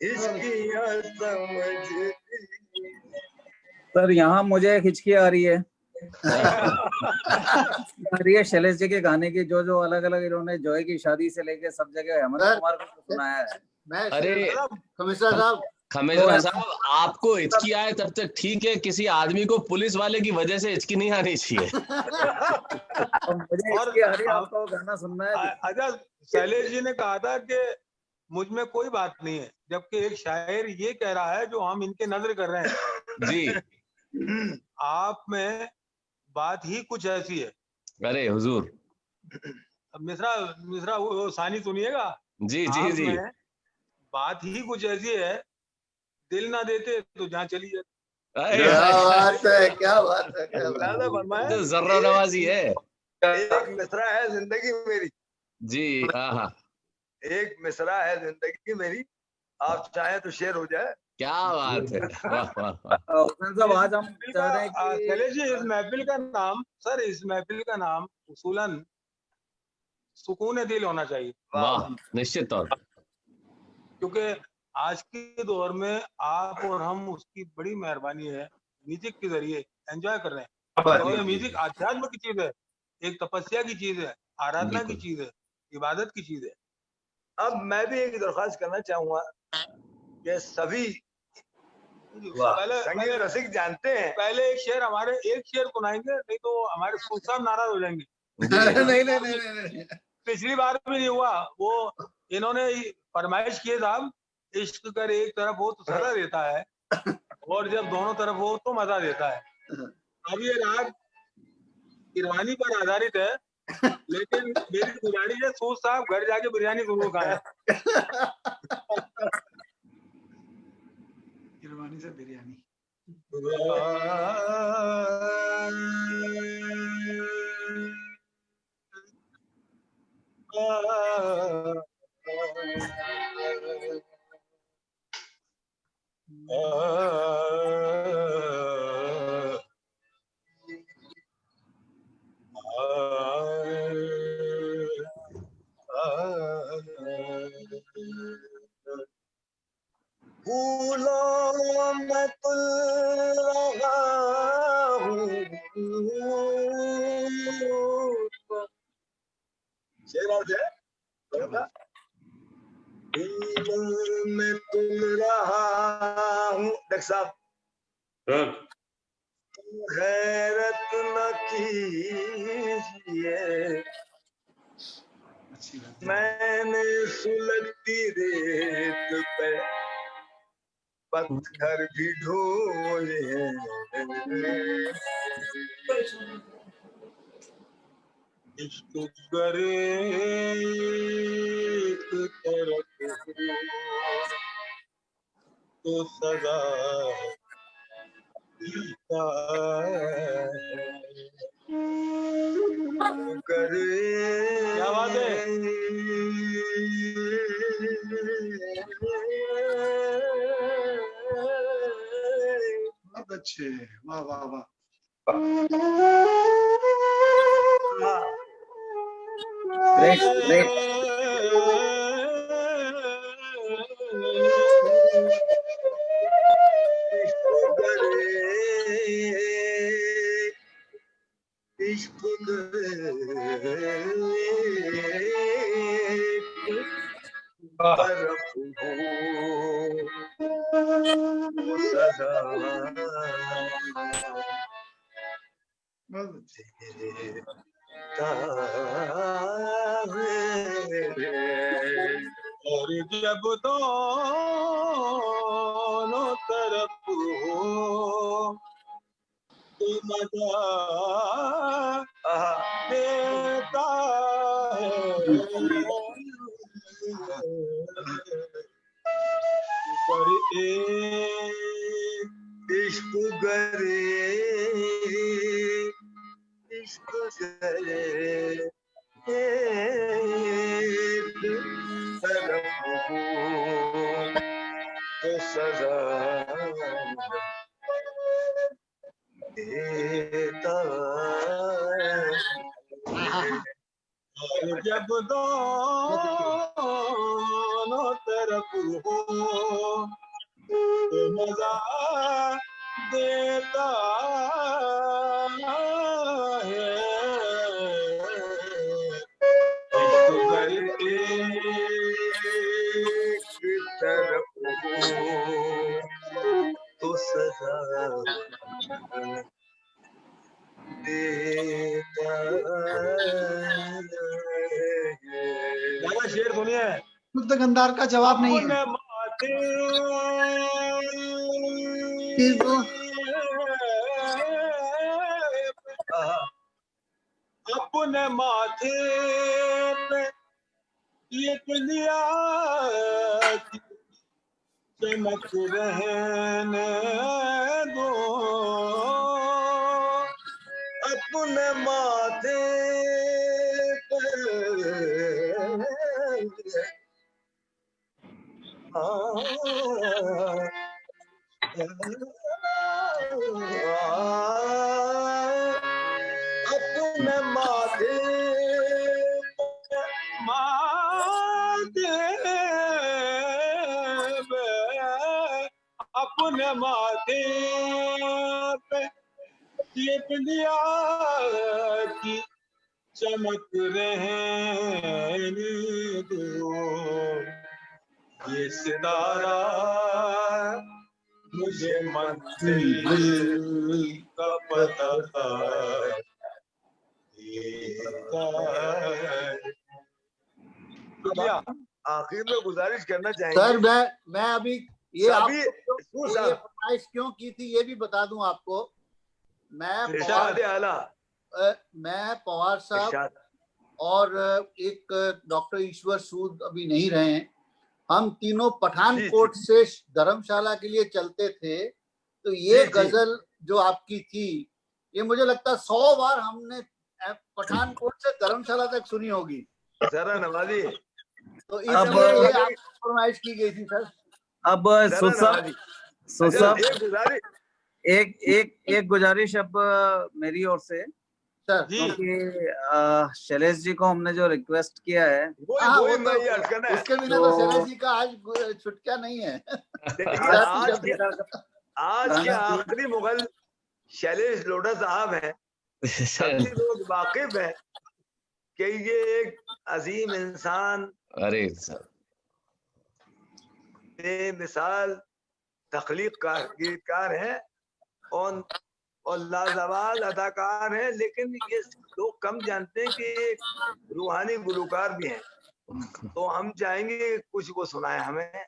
इश्कियां समझती है। सर यहाँ मुझे एक हिचकी आ रही है आ रही है शैलेश जी के गाने की जो अलग अलग इन्होंने जॉय की शादी से लेके सब जगह हेमंत कुमार को सुनाया है। अरे खमेश्वर साहब आपको हिचकी आए तब तक ठीक है किसी आदमी को पुलिस वाले की वजह से हिचकी नहीं आनी चाहिए। मुझे हिचकी आ रही है आपको गाना सुनना है। अच्छा शैलेश जी ने कहा था कि मुझ में कोई बात नहीं है जबकि एक शायर ये कह रहा है जो हम इनके नजर कर रहे हैं जी आप में बात ही कुछ ऐसी है। अरे हुजूर मिश्रा वो सानी सुनिएगा जी जी जी बात ही कुछ ऐसी है दिल ना देते तो जहाँ चली जाती। क्या बात है, क्या बात है, क्या बात ज्यादा फरमाया। तो जर्रा नवाजी है। एक मिसरा है जिंदगी मेरी जी हाँ, एक मिसरा है जिंदगी मेरी, आप चाहें तो शेर हो जाए। क्या बात है, वाह वाह वाह। साहब आज हम चाह रहे हैं कि शैलेश जी, इस महफिल का नाम, सर इस महफिल का नाम उसूलन सुकून दिल होना चाहिए। वाह, निश्चित तौर पे। क्योंकि आज के दौर में आप और हम, उसकी बड़ी मेहरबानी है, म्यूजिक के जरिए एंजॉय कर रहे हैं। और ये म्यूजिक आध्यात्म की चीज है, एक तपस्या की चीज है, आराधना की चीज है, इबादत की चीज है। अब मैं भी एक दरख्वास्त करना चाहूंगा कि सभी संगीत रसिक जानते हैं, पहले एक शेर सुनाएंगे, नहीं तो हमारे सूद साहब नाराज हो जाएंगे। नहीं। पिछली बार भी नहीं हुआ, वो इन्होंने फरमाइश किए साहब, इश्क कर एक तरफ हो तो सजा देता है, और जब दोनों तरफ हो तो मजा देता है। अब ये राग किरवानी पर आधारित है, लेकिन मेरी गुजारिश है सूद साहब घर जाके बिरयानी जरूर खाएं। किरवानी से बिरयानी। फूलों में तुल रहा हूँ, शेर और है, फूलों में तुल रहा हूँ। देख साहब, हैरत न कीजिए, मैंने सुलगती रेत पे पत्थर भी ढोए हैं। इश्क करे एक तरफ तो सजा देता करे। क्या बात है, बहुत अच्छे, वाह वाह वाह। Great great. इश्क करे तरफ हो सजा और जब दोनों तरफ हो तो मजा देता है। पर इश्क करे, इश्क करे एक तरफ हो तो सजा देता और जब दोनों तरफ हो तो मजा देता है। इश्क करके एक तरफ हो तो सजा देता दादा शेर सुनिए। शुद्ध गंधार का जवाब नहीं है। अपने माथे पे लिख लिया चमक रहने दो अपने माथे अपने माथे अपने माथे पे लिप दिया की चमक रहने दो ये सितारा मुझे मंजिल का पता आखिर में गुजारिश करना चाहेंगे सर मैं अभी ये आपको ये फरमाइश क्यों की थी ये भी बता दूं आपको। मैं पवार साहब और एक डॉक्टर ईश्वर सूद अभी नहीं रहे हैं, हम तीनों पठानकोट से धर्मशाला के लिए चलते थे, तो ये गजल जो आपकी थी ये मुझे लगता है 100 बार हमने पठानकोट से धर्मशाला तक सुनी होगी। जरा नवाजी, तो इसलिए ये आपको फरमाइश की गई थी सर। अब एक गुजारिश अब मेरी ओर से, क्योंकि शैलेश जी को हमने जो रिक्वेस्ट किया है उसके बिना तो शैलेश जी का आज छुटका नहीं है। आज के आखिरी मुगल शैलेश लोढ़ा साहब हैं, सभी लोग वाकिफ हैं कि ये एक अजीम इंसान, अरे मिसाल तख्लीक गीतकार हैं और लाजवाब अदाकार हैं, लेकिन ये लोग कम जानते हैं कि रूहानी गुलकार भी हैं। तो हम चाहेंगे कुछ वो सुनाए हमें,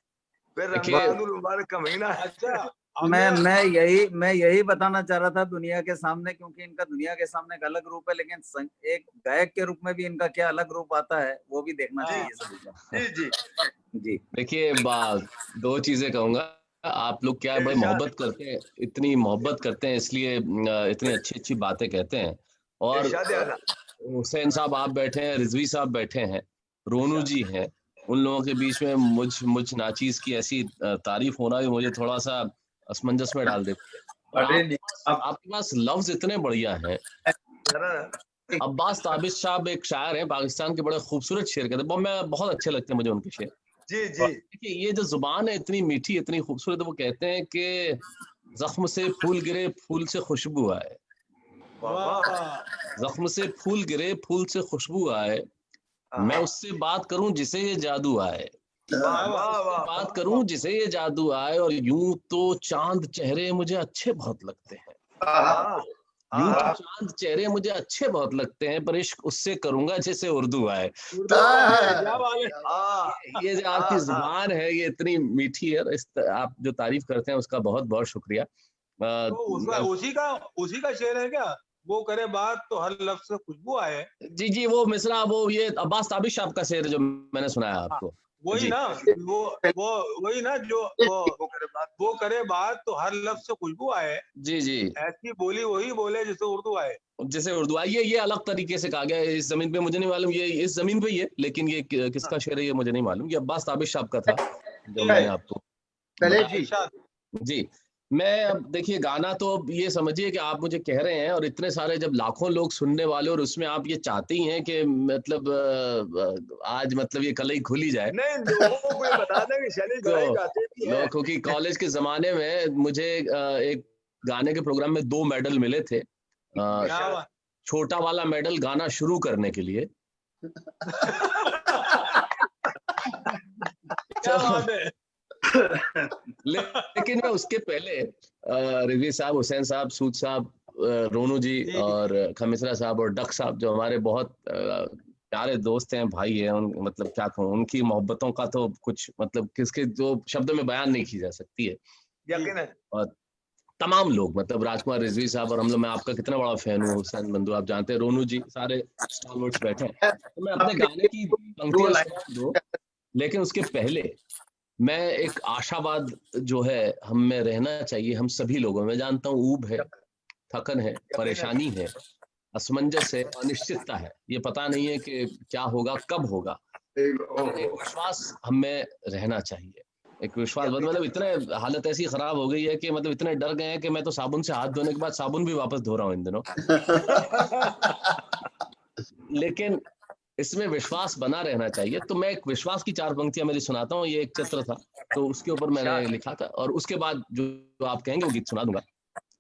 फिर रमजानुल मुबारक का महीना। अच्छा, मैं यही बताना चाह रहा था दुनिया के सामने, क्योंकि इनका दुनिया के सामने एक अलग रूप है, लेकिन एक गायक के रूप में भी इनका क्या अलग रूप आता है वो भी देखना चाहिए सभी को। जी देखिए, दो चीजें कहूंगा। आप लोग क्या बड़े मोहब्बत करते हैं, इतनी मोहब्बत करते हैं, इसलिए इतनी अच्छी अच्छी बातें कहते हैं। और हुसैन साहब आप बैठे हैं, रिजवी साहब बैठे हैं, रोनू जी हैं, उन लोगों के बीच में मुझ नाचीज की ऐसी तारीफ होना भी मुझे थोड़ा सा असमंजस में डाल देती है। आपके पास लफ्ज इतने बढ़िया हैं। अब्बास ताबिश साहब एक शायर हैं, पाकिस्तान के, बड़े खूबसूरत शेर कहते हैं, मैं बहुत अच्छे लगते हैं मुझे उनके शेर। जी जी, देखिए ये जो जुबान है इतनी मीठी, इतनी खूबसूरत, वो कहते हैं कि जख्म से फूल गिरे, फूल से खुशबू आए। जख्म से फूल गिरे, फूल से खुशबू आए, मैं उससे बात करूं जिसे ये जादू आए, बात करूं जिसे ये जादू आए। और यूं तो चांद चेहरे मुझे अच्छे बहुत लगते हैं, यूं तो चांद चेहरे मुझे अच्छे बहुत लगते हैं, पर इश्क उससे करूंगा जैसे उर्दू आए। ये जो आपकी जुबान है ये इतनी मीठी है, आप जो तारीफ करते हैं उसका बहुत बहुत शुक्रिया। उसी का शेर है क्या, वो करे बात तो हर लफ्ज से खुशबू आए? जी वो मिसरा, वो ये अब्बास ताबिश साहब का शेर जो मैंने सुनाया आपको, वही ना, वही ना जो वो करे बात तो हर लफ्ज से खुशबू आए। जी ऐसी बोली वही बोले जिसे उर्दू आए, जैसे उर्दू आई। ये अलग तरीके से कहा गया है, इस जमीन पे मुझे नहीं मालूम, ये इस जमीन पे ही है, लेकिन ये किसका शेर है ये मुझे नहीं मालूम। ये अब्बास ताबिश साहब का था जो मैंने आपको जी। मैं अब देखिए, गाना तो अब ये समझिए कि आप मुझे कह रहे हैं, और इतने सारे जब लाखों लोग सुनने वाले, और उसमें आप ये चाहते ही हैं कि मतलब आज मतलब ये कल ही खुल ही जाए। नहीं, लोगों को ये बता दें कि शैलेश भाई गाते भी हैं। क्योंकि कॉलेज के जमाने में मुझे एक गाने के प्रोग्राम में 2 मेडल मिले थे। छोटा वाला मेडल गाना शुरू करने के लिए लेकिन मैं उसके पहले रिजवी साहब, हुसैन साहब, सूद साहब, रोनू जी और खमिसरा साहब और डक साहब जो हमारे बहुत प्यारे दोस्त हैं, भाई हैं, मतलब क्या कहूँ, उनकी मोहब्बतों का तो कुछ मतलब किसके जो शब्दों में बयान नहीं की जा सकती है। यकीनन। और तमाम लोग, मतलब राजकुमार रिजवी साहब, और हम लोग, मैं आपका कितना बड़ा फैन हूँ, हुसैन बंधु आप जानते हैं, रोनू जी, सारे स्टारवर्ड्स बैठे हैं। तो मैं अपने गाने की पंक्तियां सुना दूं, लेकिन उसके पहले मैं एक आशावाद जो है हम में रहना चाहिए, हम सभी लोगों में। जानता हूँ ऊब है, थकन है, परेशानी है, असमंजस है, अनिश्चितता है, ये पता नहीं है कि क्या होगा, कब होगा। एक विश्वास हम में रहना चाहिए, एक विश्वास। मतलब इतने हालत ऐसी खराब हो गई है कि मतलब इतने डर गए हैं कि मैं तो साबुन से हाथ धोने के बाद साबुन भी वापस धो रहा हूँ इन दिनों। लेकिन इसमें विश्वास बना रहना चाहिए। तो मैं एक विश्वास की 4 पंक्तियां मेरी सुनाता हूँ। ये एक चित्र था तो उसके ऊपर मैंने लिखा था, और उसके बाद जो आप कहेंगे वो गीत सुना दूंगा।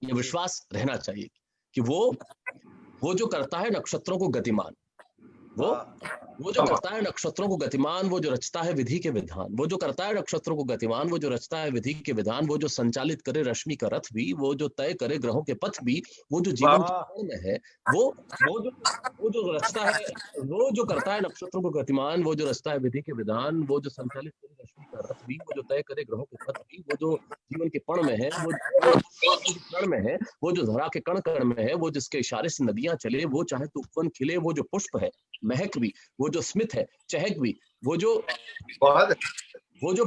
ये विश्वास रहना चाहिए कि वो जो करता है नक्षत्रों को गतिमान, वो जो करता है नक्षत्रों को गतिमान, वो जो रचता है विधि के विधान, वो जो करता है नक्षत्रों को गतिमान, वो जो रचता है विधि के विधान, वो जो संचालित करे रश्मि का रथ भी, वो जो तय करे ग्रहों के पथ भी, वो जो जीवन के कण में है, वो जो रचता है, वो जो करता है नक्षत्रों को गतिमान, वो जो रचता है विधि के विधान, वो जो संचालित करे रश्मि का रथ भी, वो जो तय करे ग्रहों के पथ भी, वो जो जीवन के पण में है, वो कण में है, वो जो धरा के कण कण में है, वो जिसके इशारे से नदियां चले, वो चाहे तो उपवन खिले, वो जो पुष्प है महक भी, वो जो स्मित है चहक भी, वो जो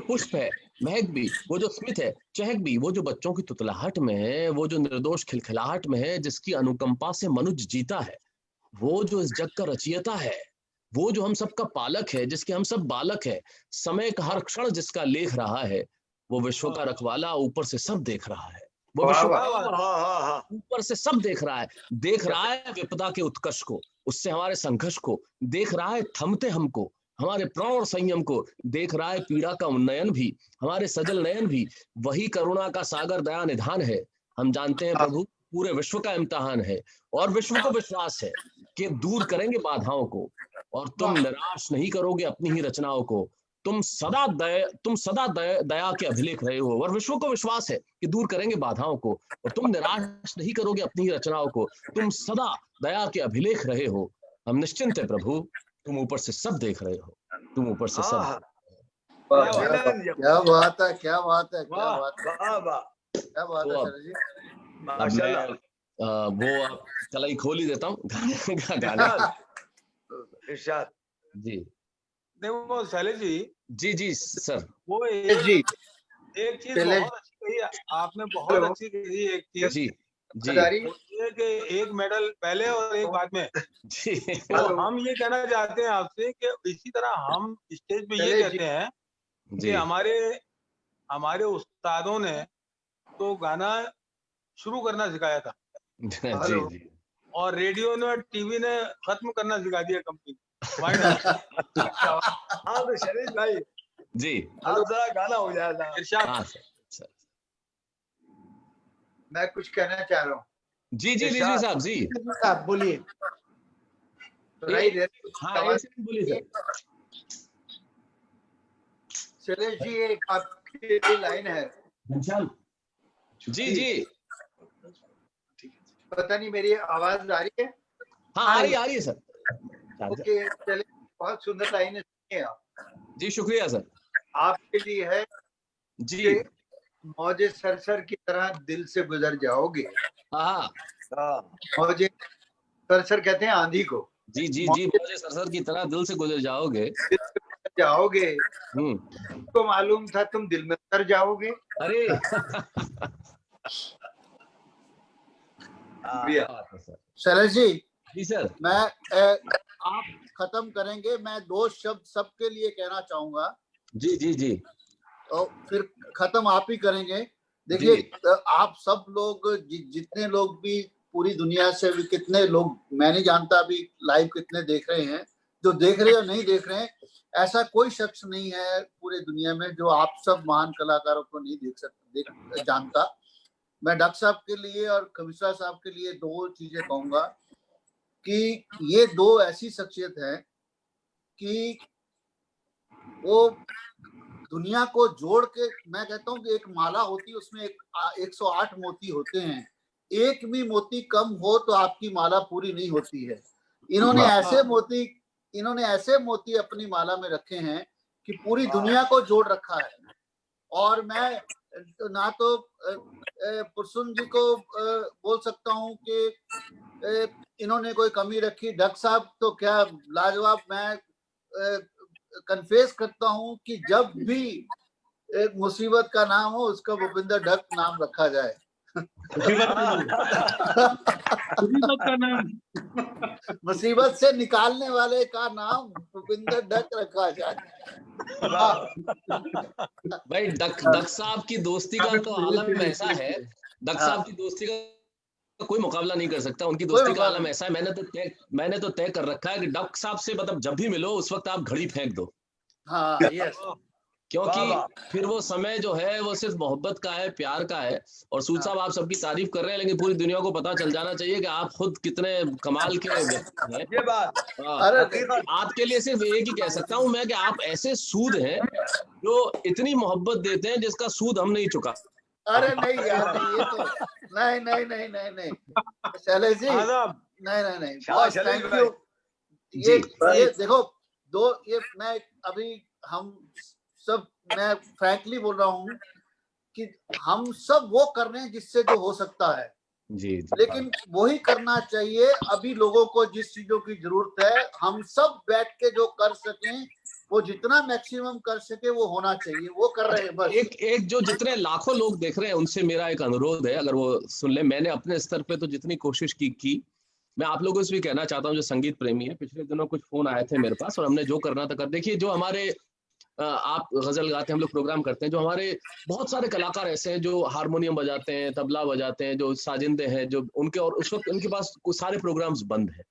पुष्प है महक भी, वो जो स्मित है चहक भी, वो जो बच्चों की तुतलाहट में है, वो जो निर्दोष खिलखिलाहट में है, जिसकी अनुकंपा से मनुष्य जीता है, वो जो इस जग का रचयिता है, वो जो हम सबका पालक है, जिसके हम सब बालक है, समय का हर क्षण जिसका लेख रहा है, वो विश्व का रखवाला ऊपर से सब देख रहा है, वो विश्व ऊपर से सब देख रहा है विपदा के उत्कर्ष को, उससे हमारे संघर्ष को देख रहा है, थमते हमको, हमारे प्राण और संयम को देख रहा है, पीड़ा का उन्नयन भी, हमारे सजल नयन भी, वही करुणा का सागर दया निधान है। हम जानते हैं प्रभु पूरे विश्व का इम्तिहान है, और विश्व को विश्वास है कि दूर करेंगे बाधाओं को, और तुम निराश नहीं करोगे अपनी ही रचनाओं को, तुम सदा दया के अभिलेख रहे हो, और विश्व को विश्वास है कि दूर करेंगे बाधाओं को, और तुम निराश नहीं करोगे अपनी ही रचनाओं को, तुम सदा दया के अभिलेख रहे हो। हम निश्चिंत है प्रभु, तुम ऊपर से सब देख रहे हो, तुम ऊपर से सब। क्या बात है, क्या बात है, क्या बात है, क्या बात है सर जी। वो आप कलाई खोल ही देता हूँ गाना। जी देखो शैलेश जी सर, वो एक चीज बहुत अच्छी कही आपने, बहुत अच्छी कही एक चीज जी एक मेडल पहले और एक बाद में जी। तो हम ये कहना चाहते हैं आपसे कि इसी तरह हम स्टेज पे ये कहते हैं कि हमारे उस्तादों ने तो गाना शुरू करना सिखाया था जी, और रेडियो ने टीवी ने खत्म करना सिखा दिया कंपनी। हाँ तो शैलेश भाई जी आप जरा गाना हो जाएगा इरशाद। हाँ सर, मैं कुछ कहना चाह रहा हूँ। जी साहब जी साहब बोलिए। बोलिए सर। शैलेश जी एक आपकी लाइन है। जी पता नहीं मेरी आवाज आ रही है? हाँ आ रही है सर। ओके चलिए, बहुत सुंदर लाइन है आप। जी शुक्रिया सर। आपके लिए है जी, मौजे सरसर की तरह दिल से गुजर जाओगे। मौजे सरसर कहते हैं आंधी को। जी मौजे सरसर की तरह दिल से गुजर जाओगे। तो मालूम था तुम दिल में उतर जाओगे। अरे शैलेश जी सर, मैं आप खत्म करेंगे, मैं 2 शब्द सबके लिए कहना चाहूंगा। जी और फिर खत्म आप ही करेंगे। देखिए आप सब लोग जितने लोग भी पूरी दुनिया से भी, कितने लोग मैं नहीं जानता अभी लाइव कितने देख रहे हैं, जो देख रहे हैं और नहीं देख रहे हैं, ऐसा कोई शख्स नहीं है पूरे दुनिया में जो आप सब महान कलाकारों को नहीं जानता। मैं डॉक्टर साहब के लिए और कविता साहब के लिए 2 चीजें कहूंगा कि ये 2 ऐसी शख्सियत है कि वो दुनिया को जोड़ के, मैं कहता हूँ कि एक माला होती है उसमें 108 मोती होते हैं, एक भी मोती कम हो तो आपकी माला पूरी नहीं होती है। इन्होंने ऐसे मोती अपनी माला में रखे हैं कि पूरी दुनिया को जोड़ रखा है। और मैं ना तो पुरसुन जी को बोल सकता हूँ कि इन्होंने कोई कमी रखी, डॉक्टर साहब तो क्या लाजवाब। मैं कन्फेस करता हूँ कि जब भी एक मुसीबत का नाम हो, उसका भूपिंदर ढक नाम रखा जाए। मुसीबत का नाम, मुसीबत से निकालने वाले का नाम भूपिंदर ढक रखा जाए। भाई डक साहब की दोस्ती का तो आलम ऐसा है, डक साहब की दोस्ती का कोई मुकाबला नहीं कर सकता। उनकी दोस्ती का आलम ऐसा है, मैंने तो तय कर रखा है कि डक साहब से मतलब जब भी मिलो उस वक्त आप घड़ी फेंक दो। हाँ, यस। क्योंकि फिर वो समय जो है वो सिर्फ मोहब्बत का है, प्यार का है। और सूद साहब आप सबकी तारीफ कर रहे हैं, लेकिन पूरी दुनिया को पता चल जाना चाहिए कि आप खुद कितने कमाल के व्यक्ति हैं। ये बात आपके लिए सिर्फ एक ही कह सकता हूं मैं कि आप ऐसे सूद हैं जो इतनी मोहब्बत देते हैं जिसका सूद हम नहीं चुका। अरे नहीं यार, नहीं, ये तो नहीं नहीं नहीं नहीं नहीं शैलेश जी, नहीं बॉस, थैंक यू। ये देखो ये मैं अभी हम सब, मैं फ्रैंकली बोल रहा हूँ कि हम सब वो कर रहे हैं जिससे जो हो सकता है जी, लेकिन वही करना चाहिए। अभी लोगों को जिस चीजों की जरूरत है, हम सब बैठ के जो कर सकें वो जितना मैक्सिमम कर सके वो होना चाहिए, वो कर रहे हैं बस। एक जो जितने लाखों लोग देख रहे हैं उनसे मेरा एक अनुरोध है, अगर वो सुन ले। मैंने अपने स्तर पे तो जितनी कोशिश की मैं आप लोगों से भी कहना चाहता हूँ जो संगीत प्रेमी है। पिछले दिनों कुछ फोन आए थे मेरे पास और हमने जो करना था कर। देखिए, जो हमारे आप गजल गाते हैं, हम लोग प्रोग्राम करते हैं, जो हमारे बहुत सारे कलाकार ऐसे हैं जो हारमोनियम बजाते हैं, तबला बजाते हैं, जो साजिंदे हैं, जो उनके, और उस वक्त उनके पास सारे प्रोग्राम्स बंद हैं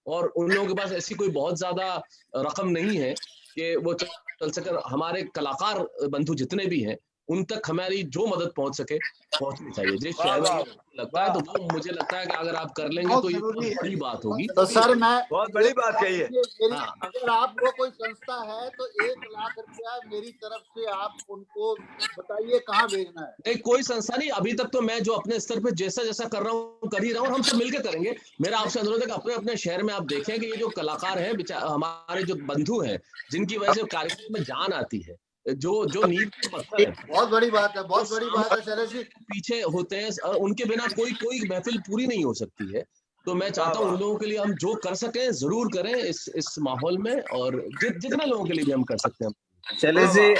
और उन लोगों के पास ऐसी कोई बहुत ज्यादा रकम नहीं है कि वो चल सके। हमारे कलाकार बंधु जितने भी हैं उन तक हमारी जो मदद पहुंच सके पहुंचनी चाहिए। जिस शहर में लगता है तो वो मुझे लगता है कि अगर आप कर लेंगे तो ये बहुत बड़ी बात होगी। तो सर मैं बहुत बड़ी बात कही है। अगर आपको कोई संस्था है तो 1 लाख रुपया मेरी तरफ से आप उनको बताइए कहाँ भेजना है। नहीं, कोई संस्था नहीं। अभी तक तो मैं जो अपने स्तर पे जैसा जैसा कर रहा हूँ कर ही रहा हूँ, हम सब मिलकर करेंगे। मेरा आपसे अनुरोध है कि अपने अपने शहर में आप देखें कि ये जो कलाकार हैं, हमारे जो बंधु हैं, जिनकी वजह से कार्यक्रम में जान आती है, जो नींव के पत्थर है, बहुत बड़ी बात है, बहुत बड़ी बात है शैलेश जी। पीछे होते हैं, उनके बिना कोई महफिल पूरी नहीं हो सकती है। तो मैं चाहता हूँ उन लोगों के लिए हम जो कर सकें जरूर करें इस माहौल में, और जितने लोगों के लिए भी हम कर सकते हैं। शैलेश जी,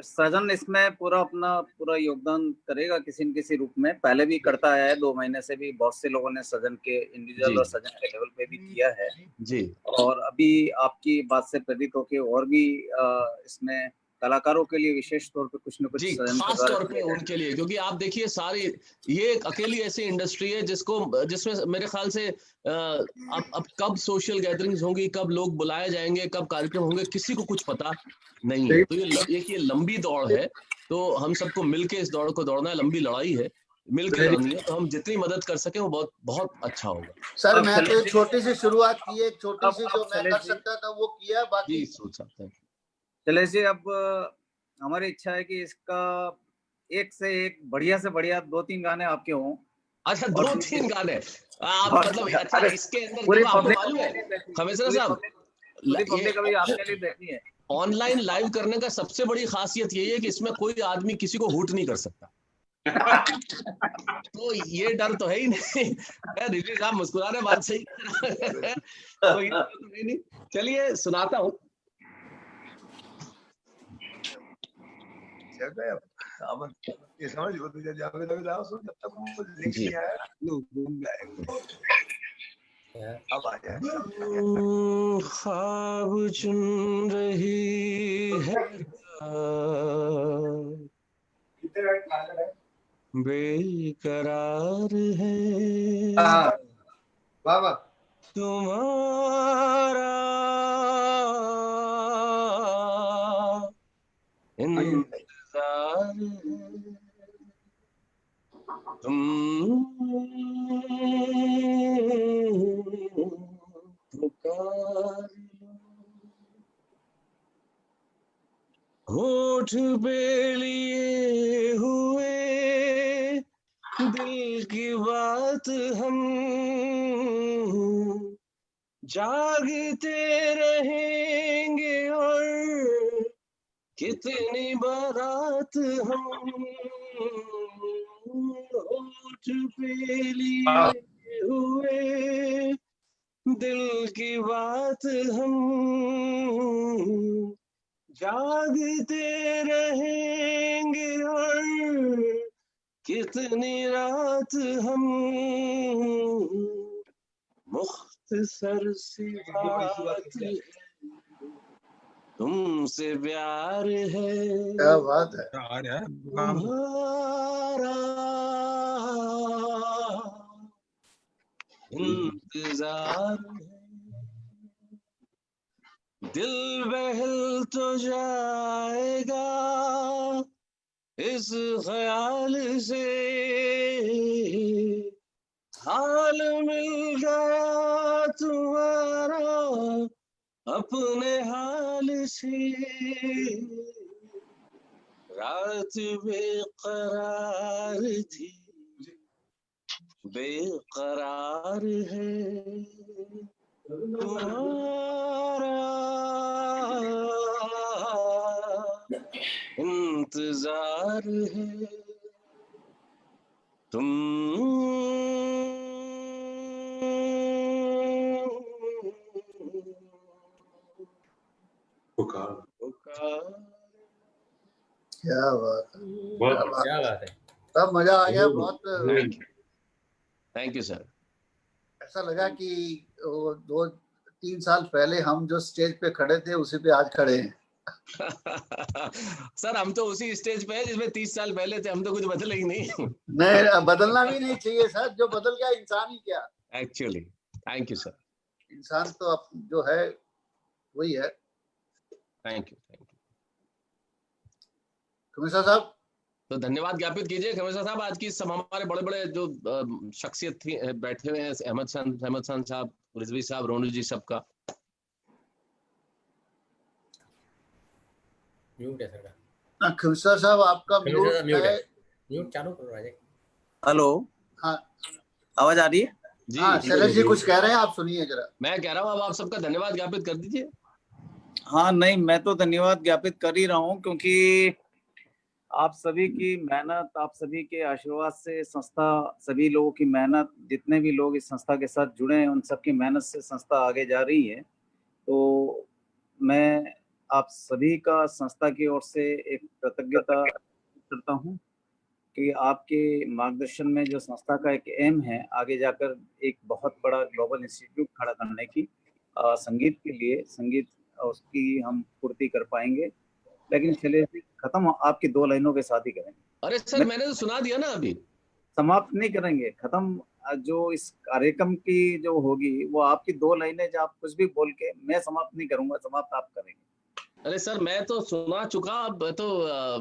सृजन इसमें पूरा योगदान करेगा किसी न किसी रूप में। पहले भी करता है, 2 महीने से भी बहुत से लोगों ने सृजन के इंडिविजुअल और सृजन के लेवल पे भी किया है जी। और अभी आपकी बात से प्रेरित होकर और भी इसमें कलाकारों के लिए विशेष तौर पे कुछ न कुछ खास तौर पे उनके लिए, क्योंकि आप देखिए सारी ये एक अकेली ऐसी इंडस्ट्री है जिसमें मेरे ख्याल से अब कब सोशल गैदरिंग्स होंगी, कब लोग बुलाए जाएंगे, कब कार्यक्रम होंगे, किसी को कुछ पता नहीं है। तो ये लंबी दौड़ है, तो हम सबको मिलके इस दौड़ को दौड़ना है। लंबी लड़ाई है, मिलकर लड़नी है। तो हम जितनी मदद कर सके वो बहुत बहुत अच्छा होगा। सर मैं तो एक छोटी सी शुरुआत की है, एक छोटी सी जो मैं कर सकता था वो किया, बाकी सोच सकते हैं। शैलेश जी, अब हमारी इच्छा है कि इसका एक से एक बढ़िया से बढ़िया 2-3 गाने आपके हों। अच्छा, 2-3 गाने आप मतलब अच्छा इसके अंदर पूरी आपको मालूम है खमेसरा साहब, पूरी पब्लिक अभी आपके लिए देखनी है। ऑनलाइन लाइव करने का सबसे बड़ी खासियत यही है कि इसमें कोई आदमी किसी को हुट नहीं कर सकता। तो ये डर तो है ही नहीं। ऋषि साहब मुस्कुरा रहे, बात सही तो ये नहीं। चलिए सुनाता हूँ। ये समझ लो तो जब तक वो लिख नहीं आया लोग घूम जाएंगे। अब आ जाए। ख्वाब चुन रही है बेकरार है बाबा तुम्हारा इंतजार है, तुम पुकार होठ पे लिए हुए दिल की बात हम जागते रहेंगे और कितनी बारात हम होठ पे लिए हुए दिल की बात हम जागते रहेंगे कितनी रात हम मुख्तसर सी बात है, तुमसे प्यार है, क्या बात है। तुम्हारा इंतजार है, दिल बहल तो जाएगा इस ख्याल से, हाल मिल गया तुम्हारा अपने हाल से, रात बेकरार थी बेकरार है, तुम्हारा इंतजार है, तुम क्या बात है, क्या बात है। सब मजा आ गया बहुत। Thank you sir. ऐसा लगा कि वो 2-3 साल पहले हम जो स्टेज पे खड़े थे उसी पे आज खड़े हैं। सर हम तो उसी स्टेज पे हैं जिसमें 30 साल पहले थे, हम तो कुछ बदले ही नहीं। नहीं, बदलना भी नहीं चाहिए सर, जो बदल गया इंसान ही क्या। Actually thank you sir. इंसान तो अब जो है वही है। थैंक यू कमिश्नर साहब। तो धन्यवाद ज्ञापित कीजिए कमिश्नर साहब। आज की सब हमारे बड़े बड़े जो शख्सियत थी बैठे हुए हैं, अहमद खान साहब, रिजवी साहब, रोनू जी, सबका म्यूट है सर। कमिश्नर साहब आपका म्यूट है। म्यूट चालू करो राजे। हेलो, हाँ आवाज आ रही है? जी हाँ, शैलेश जी कुछ कह रहे हैं, आप सुनिए जरा। मैं कह रहा हूँ अब आप सबका धन्यवाद ज्ञापित कर दीजिए। हाँ नहीं, मैं तो धन्यवाद ज्ञापित कर ही रहा हूँ, क्योंकि आप सभी की मेहनत, आप सभी के आशीर्वाद से संस्था, सभी लोगों की मेहनत, जितने भी लोग इस संस्था के साथ जुड़े हैं उन सबकी मेहनत से संस्था आगे जा रही है। तो मैं आप सभी का संस्था की ओर से एक कृतज्ञता करता हूँ कि आपके मार्गदर्शन में जो संस्था का एक एम है आगे जाकर एक बहुत बड़ा ग्लोबल इंस्टीट्यूट खड़ा करने की, संगीत के लिए, संगीत उसकी हम पूर्ति कर पाएंगे। लेकिन चलिए खत्म आपकी 2 लाइनों के साथ ही करेंगे। अरे सर मैंने तो सुना दिया ना, अभी समाप्त नहीं करेंगे, खत्म। जो इस कार्यक्रम की जो होगी वो आपकी 2 लाइनें, जो आप कुछ भी बोल के, मैं समाप्त नहीं करूंगा, समाप्त आप करेंगे। अरे सर मैं तो सुना चुका, अब तो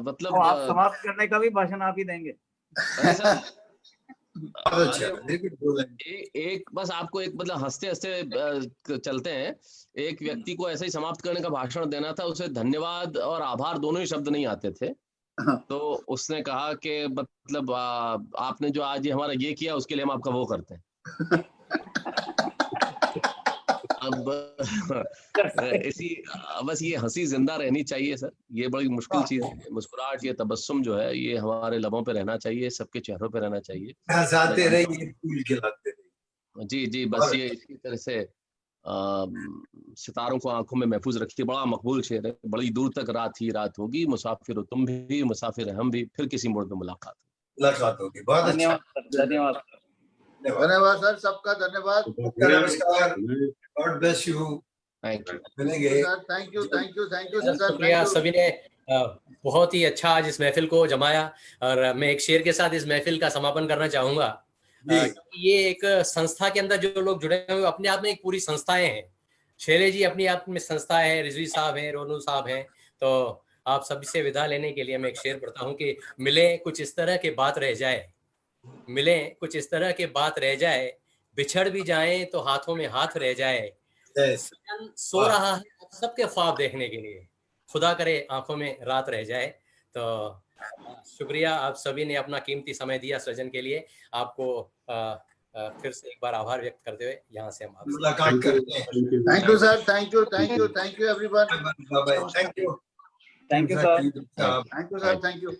मतलब तो आप समाप्त करने का भी भाषण आप ही देंगे। अरे सर एक बस आपको एक मतलब हंसते हंसते चलते हैं, एक व्यक्ति को ऐसे ही समाप्त करने का भाषण देना था, उसे धन्यवाद और आभार दोनों ही शब्द नहीं आते थे। तो उसने कहा कि मतलब आपने जो आज हमारा ये किया उसके लिए हम आपका वो करते हैं। अब इसी बस ये हंसी जिंदा रहनी चाहिए सर, ये बड़ी मुश्किल चीज है। मुस्कुराहट, ये तबस्सुम जो है ये हमारे लबों पे रहना चाहिए, सबके चेहरों पे रहना चाहिए। हंसाते रहिए, फूल खिलाते रहिए। जी जी, बस ये इसी तरह से सितारों को आंखों में महफूज रखिए। बड़ा मकबूल शेर है। बड़ी दूर तक रात ही रात होगी, मुसाफिर हो तुम भी, मुसाफिर हम भी, फिर किसी मोड़ पे मुलाकात होगी। बहुत अच्छा, धन्यवाद धन्यवाद सर, सबका धन्यवाद। नमस्कार, God bless you. Thank you, मिलेंगे सर। Thank you sir. शुक्रिया, सभी ने बहुत ही अच्छा आज इस महफिल को जमाया। और मैं एक शेर के साथ इस महफिल का समापन करना चाहूंगा। ये एक संस्था के अंदर जो लोग जुड़े हुए अपने आप में एक पूरी संस्थाएं हैं। शैलेश जी अपनी आप में संस्था है, रिजवी साहब हैं, रोनू साहब हैं। तो आप सभी से विदा लेने के लिए मैं एक शेर पढ़ता हूँ कि मिले कुछ इस तरह के बात रह जाए, मिले कुछ इस तरह के बात रह जाए, बिछड़ भी जाएं तो हाथों में हाथ रह जाए, सो रहा है सबके ख्वाब देखने के लिए, खुदा करे आंखों में रात रह जाए। तो शुक्रिया, आप सभी ने अपना कीमती समय दिया सृजन के लिए। आपको फिर से एक बार आभार व्यक्त करते हुए यहाँ से हम मुलाकात करते हैं। Thank you sir, thank you everyone. Thank you sir, thank you.